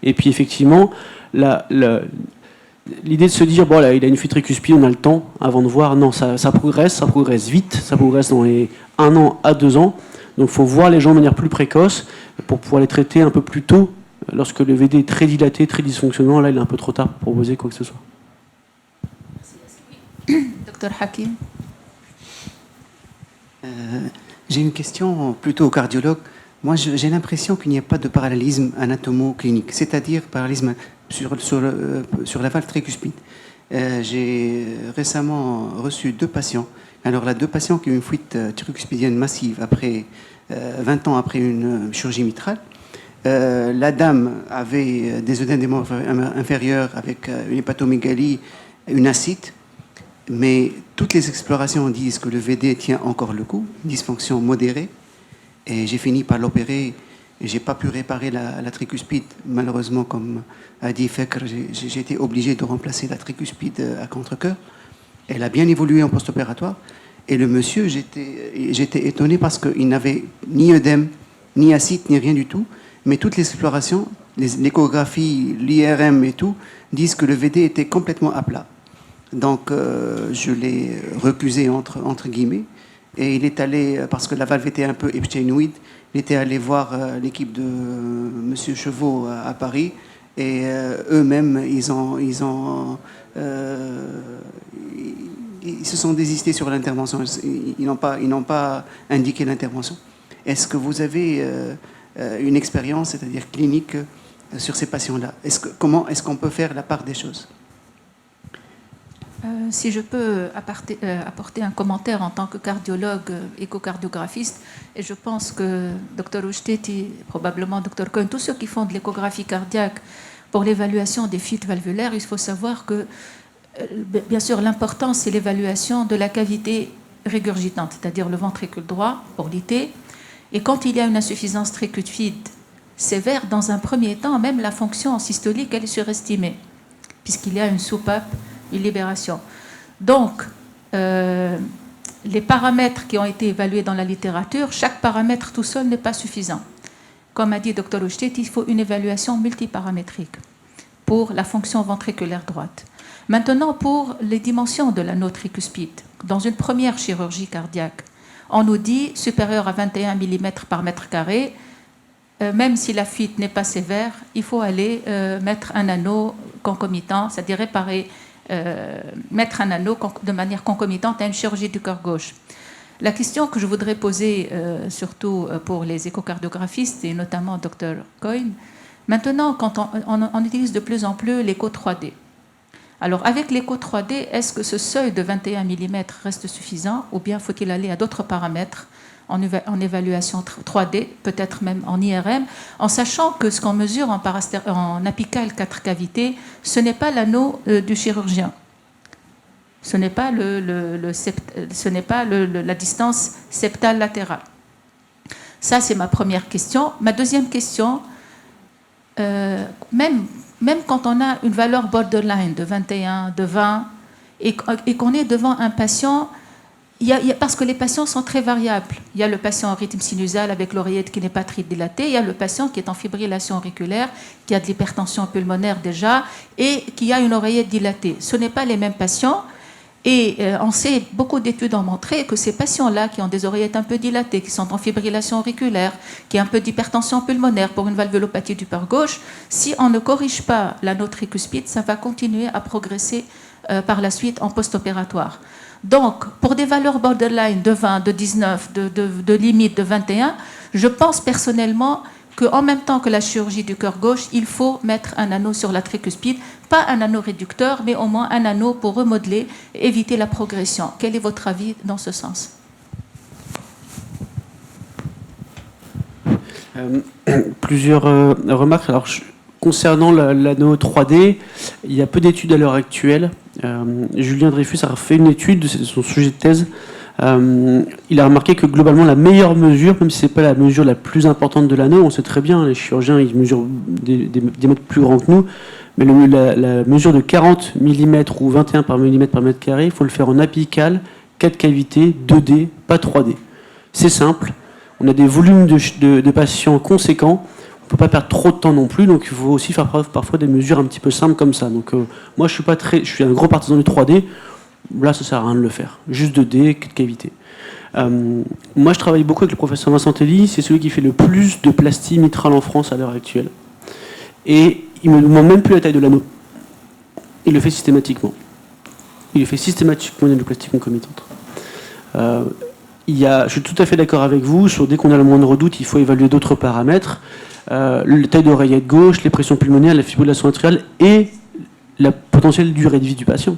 Et puis effectivement, l'idée de se dire, bon là, il a une fuite tricuspide, on a le temps avant de voir, non, ça progresse vite, ça progresse dans les 1 an à 2 ans. Donc il faut voir les gens de manière plus précoce pour pouvoir les traiter un peu plus tôt. Lorsque le VD est très dilaté, très dysfonctionnant, là il est un peu trop tard pour proposer quoi que ce soit. Docteur Hakim. J'ai une question plutôt au cardiologue. Moi, j'ai l'impression qu'il n'y a pas de parallélisme anatomo-clinique, c'est-à-dire parallélisme sur la valve tricuspide. J'ai récemment reçu 2 patients. Alors, là, 2 patients qui ont une fuite tricuspidienne massive après 20 ans après une chirurgie mitrale. La dame avait des œdèmes inférieurs avec une hépatomégalie, une ascite, mais toutes les explorations disent que le VD tient encore le coup, dysfonction modérée, et j'ai fini par l'opérer. Je n'ai pas pu réparer la tricuspide, malheureusement, comme a dit Fekr, j'ai été obligé de remplacer la tricuspide à contre-cœur. Elle a bien évolué en post-opératoire, et le monsieur, j'étais étonné parce qu'il n'avait ni œdème, ni ascite, ni rien du tout. Mais toutes les explorations, l'échographie, l'IRM et tout, disent que le VD était complètement à plat. Donc, je l'ai recusé entre guillemets. Et il est allé, parce que la valve était un peu epsteinoïde, il était allé voir l'équipe de M. Chevaux à Paris. Et eux-mêmes, ils se sont désistés sur l'intervention. Ils n'ont pas indiqué l'intervention. Est-ce que vous avez une expérience, c'est-à-dire clinique, sur ces patients-là? Comment est-ce qu'on peut faire la part des choses? Si je peux apporter un commentaire en tant que cardiologue, échocardiographiste, et je pense que Dr Ochteti, probablement Dr Cohen, tous ceux qui font de l'échographie cardiaque pour l'évaluation des fuites valvulaires, il faut savoir que, bien sûr, l'important, c'est l'évaluation de la cavité régurgitante, c'est-à-dire le ventricule droit pour l'IT. Et quand il y a une insuffisance tricuspide sévère, dans un premier temps, même la fonction systolique, elle est surestimée, puisqu'il y a une soupape, une libération. Donc, les paramètres qui ont été évalués dans la littérature, chaque paramètre tout seul n'est pas suffisant. Comme a dit Dr Ochteti, il faut une évaluation multiparamétrique pour la fonction ventriculaire droite. Maintenant, pour les dimensions de l'anneau tricuspide, dans une première chirurgie cardiaque, on nous dit supérieur à 21 mm par mètre carré, même si la fuite n'est pas sévère, il faut aller mettre un anneau concomitant, c'est-à-dire réparer, mettre un anneau de manière concomitante à une chirurgie du cœur gauche. La question que je voudrais poser, surtout pour les échocardiographistes et notamment Dr Cohen, maintenant, quand on utilise de plus en plus l'écho 3D. Alors, avec l'écho 3D, est-ce que ce seuil de 21 mm reste suffisant ou bien faut-il aller à d'autres paramètres en évaluation 3D, peut-être même en IRM, en sachant que ce qu'on mesure en apical 4 cavités, ce n'est pas l'anneau du chirurgien. Ce n'est pas, la distance septale latérale. Ça, c'est ma première question. Ma deuxième question, même quand on a une valeur borderline de 21, de 20, et qu'on est devant un patient, parce que les patients sont très variables. Il y a le patient en rythme sinusal avec l'oreillette qui n'est pas très dilatée, il y a le patient qui est en fibrillation auriculaire, qui a de l'hypertension pulmonaire déjà, et qui a une oreillette dilatée. Ce n'est pas les mêmes patients. Et on sait, beaucoup d'études ont montré que ces patients-là qui ont des oreillettes un peu dilatées, qui sont en fibrillation auriculaire, qui ont un peu d'hypertension pulmonaire pour une valvulopathie du port gauche, si on ne corrige pas l'anneau tricuspide, ça va continuer à progresser par la suite en post-opératoire. Donc, pour des valeurs borderline de 20, de 19, de limite de 21, je pense personnellement qu'en même temps que la chirurgie du cœur gauche, il faut mettre un anneau sur la tricuspide, pas un anneau réducteur, mais au moins un anneau pour remodeler et éviter la progression. Quel est votre avis dans ce sens ? Plusieurs remarques. Alors, concernant l'anneau 3D, il y a peu d'études à l'heure actuelle. Julien Dreyfus a fait une étude, c'est son sujet de thèse. Il a remarqué que globalement la meilleure mesure, même si ce n'est pas la mesure la plus importante de l'anneau, on sait très bien, les chirurgiens ils mesurent des diamètres plus grands que nous, mais la mesure de 40 mm ou 21 par mm par mètre carré, il faut le faire en apical, 4 cavités, 2D, pas 3D. C'est simple, on a des volumes de patients conséquents, on ne peut pas perdre trop de temps non plus, donc il faut aussi faire preuve parfois des mesures un petit peu simples comme ça. Donc moi je suis un gros partisan du 3D. Là, ça ne sert à rien de le faire. Juste 2D, 4 cavités. Moi, je travaille beaucoup avec le professeur Vincent Telly. C'est celui qui fait le plus de plastie mitrale en France à l'heure actuelle. Et il ne me demande même plus la taille de l'anneau. Il le fait systématiquement. Il fait systématiquement une anneuplastie concomitante. Je suis tout à fait d'accord avec vous. Dès qu'on a le moindre doute, il faut évaluer d'autres paramètres. La taille d'oreillette gauche, les pressions pulmonaires, la fibrillation atriale et la potentielle durée de vie du patient.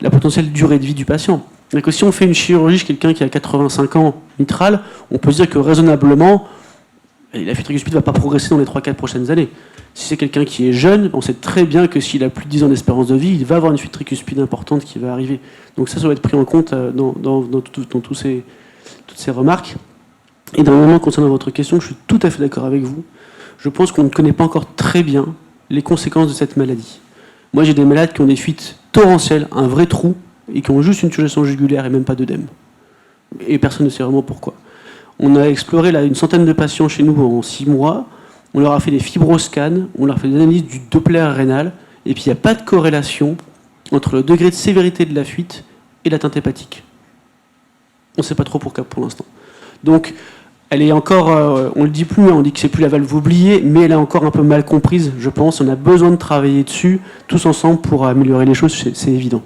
La potentielle durée de vie du patient. Donc, si on fait une chirurgie chez quelqu'un qui a 85 ans mitral, on peut se dire que raisonnablement, la fuite tricuspide ne va pas progresser dans les 3-4 prochaines années. Si c'est quelqu'un qui est jeune, on sait très bien que s'il a plus de 10 ans d'espérance de vie, il va avoir une fuite tricuspide importante qui va arriver. Donc ça va être pris en compte dans toutes ces remarques. Et dernièrement, concernant votre question, je suis tout à fait d'accord avec vous. Je pense qu'on ne connaît pas encore très bien les conséquences de cette maladie. Moi, j'ai des malades qui ont des fuites torrentielles, un vrai trou, et qui ont juste une turgescence jugulaire et même pas d'œdème. Et personne ne sait vraiment pourquoi. On a exploré là, une centaine de patients chez nous en 6 mois. On leur a fait des fibroscans, on leur a fait des analyses du Doppler rénal, et puis il n'y a pas de corrélation entre le degré de sévérité de la fuite et l'atteinte hépatique. On ne sait pas trop pourquoi pour l'instant. Donc, elle est encore, on ne le dit plus, on dit que c'est plus la valve oubliée, mais elle est encore un peu mal comprise, je pense. On a besoin de travailler dessus, tous ensemble, pour améliorer les choses, c'est évident.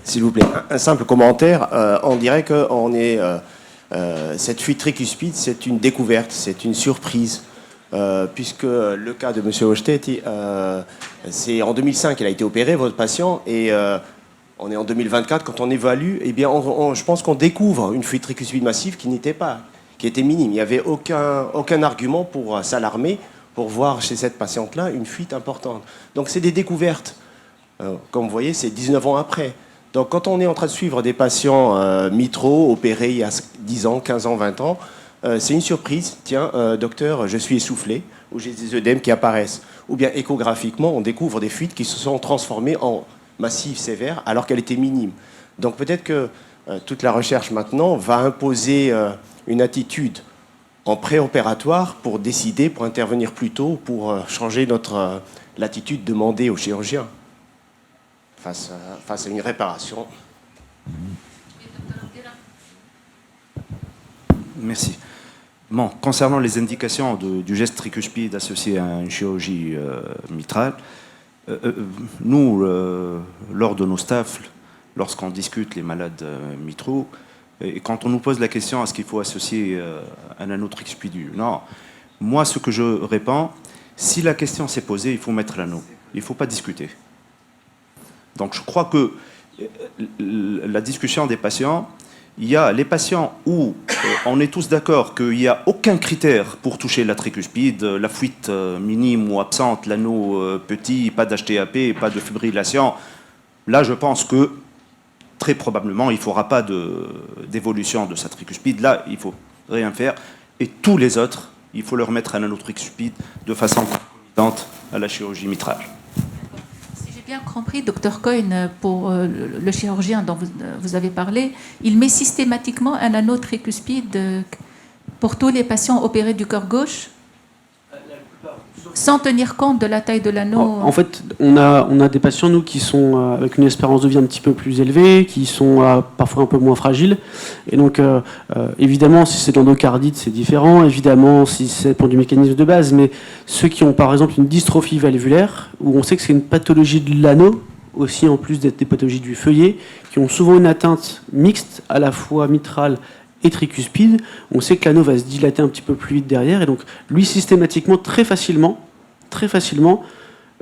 S'il vous plaît, un simple commentaire. On dirait que cette fuite tricuspide, c'est une découverte, c'est une surprise. puisque le cas de M. Hochtetti, c'est en 2005 qu'il a été opéré, votre patient, et on est en 2024, quand on évalue, eh bien, je pense qu'on découvre une fuite tricuspide massive qui n'était pas, qui était minime. Il n'y avait aucun argument pour s'alarmer, pour voir chez cette patiente-là une fuite importante. Donc c'est des découvertes. Comme vous voyez, c'est 19 ans après. Donc quand on est en train de suivre des patients mitraux, opérés il y a 10 ans, 15 ans, 20 ans, c'est une surprise. Tiens, docteur, je suis essoufflé, ou j'ai des œdèmes qui apparaissent. Ou bien échographiquement, on découvre des fuites qui se sont transformées en massive sévère alors qu'elle était minime. Donc peut-être que toute la recherche maintenant va imposer une attitude en préopératoire pour décider, pour intervenir plus tôt, pour changer l'attitude demandée aux chirurgiens face à une réparation. Merci. Bon, concernant les indications du geste tricuspide associé à une chirurgie mitrale, nous, lors de nos staffs, lorsqu'on discute les malades mitraux, et quand on nous pose la question est-ce qu'il faut associer un anneau tricuspide, non. Moi, ce que je réponds, si la question s'est posée, il faut mettre l'anneau. Il ne faut pas discuter. Donc je crois que la discussion des patients, il y a les patients où on est tous d'accord qu'il n'y a aucun critère pour toucher la tricuspide, la fuite minime ou absente, l'anneau petit, pas d'HTAP, pas de fibrillation. Là, je pense que très probablement, il ne faudra pas d'évolution de sa tricuspide. Là, il ne faut rien faire. Et tous les autres, il faut leur mettre un anneau tricuspide de façon concomitante à la chirurgie mitrale. Bien compris, Dr Cohen, pour le chirurgien dont vous avez parlé, il met systématiquement un anneau tricuspide pour tous les patients opérés du cœur gauche, sans tenir compte de la taille de l'anneau. En fait, on a des patients, nous, qui sont avec une espérance de vie un petit peu plus élevée, qui sont parfois un peu moins fragiles. Et donc, évidemment, si c'est de l'endocardite, c'est différent. Évidemment, si c'est pour du mécanisme de base. Mais ceux qui ont, par exemple, une dystrophie valvulaire, où on sait que c'est une pathologie de l'anneau, aussi en plus d'être des pathologies du feuillet, qui ont souvent une atteinte mixte, à la fois mitrale et tricuspide, on sait que l'anneau va se dilater un petit peu plus vite derrière, et donc lui systématiquement, très facilement,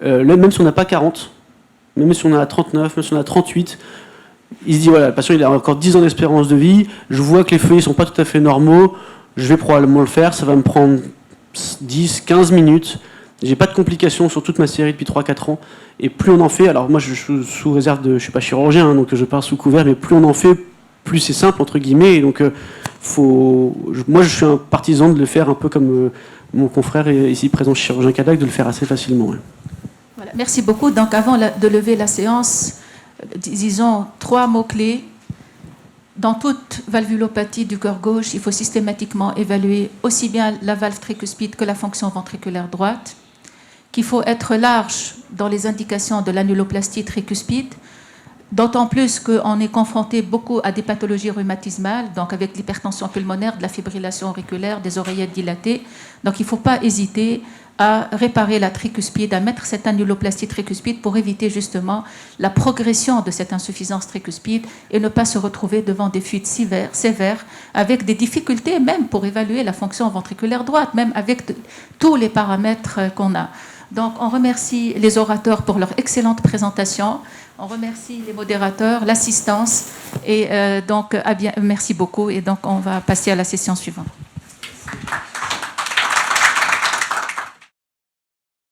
même si on n'a pas 40, même si on a 39, même si on a 38, il se dit voilà, le patient il a encore 10 ans d'espérance de vie, je vois que les feuillets ne sont pas tout à fait normaux, je vais probablement le faire, ça va me prendre 10, 15 minutes, j'ai pas de complications sur toute ma série depuis 3-4 ans, et plus on en fait, alors moi je suis sous réserve de, je suis pas chirurgien, hein, donc je parle sous couvert, mais plus on en fait, plus c'est simple, entre guillemets, et donc moi je suis un partisan de le faire un peu comme mon confrère ici présent, chirurgien cardiaque, de le faire assez facilement. Ouais. Voilà, merci beaucoup. Donc avant de lever la séance, disons 3 mots-clés. Dans toute valvulopathie du cœur gauche, il faut systématiquement évaluer aussi bien la valve tricuspide que la fonction ventriculaire droite, qu'il faut être large dans les indications de l'annuloplastie tricuspide, d'autant plus qu'on est confronté beaucoup à des pathologies rhumatismales, donc avec l'hypertension pulmonaire, de la fibrillation auriculaire, des oreillettes dilatées. Donc il ne faut pas hésiter à réparer la tricuspide, à mettre cette annuloplastie tricuspide pour éviter justement la progression de cette insuffisance tricuspide et ne pas se retrouver devant des fuites sévères avec des difficultés même pour évaluer la fonction ventriculaire droite, même avec tous les paramètres qu'on a. Donc on remercie les orateurs pour leur excellente présentation. On remercie les modérateurs, l'assistance, et donc merci beaucoup. Et donc on va passer à la session suivante.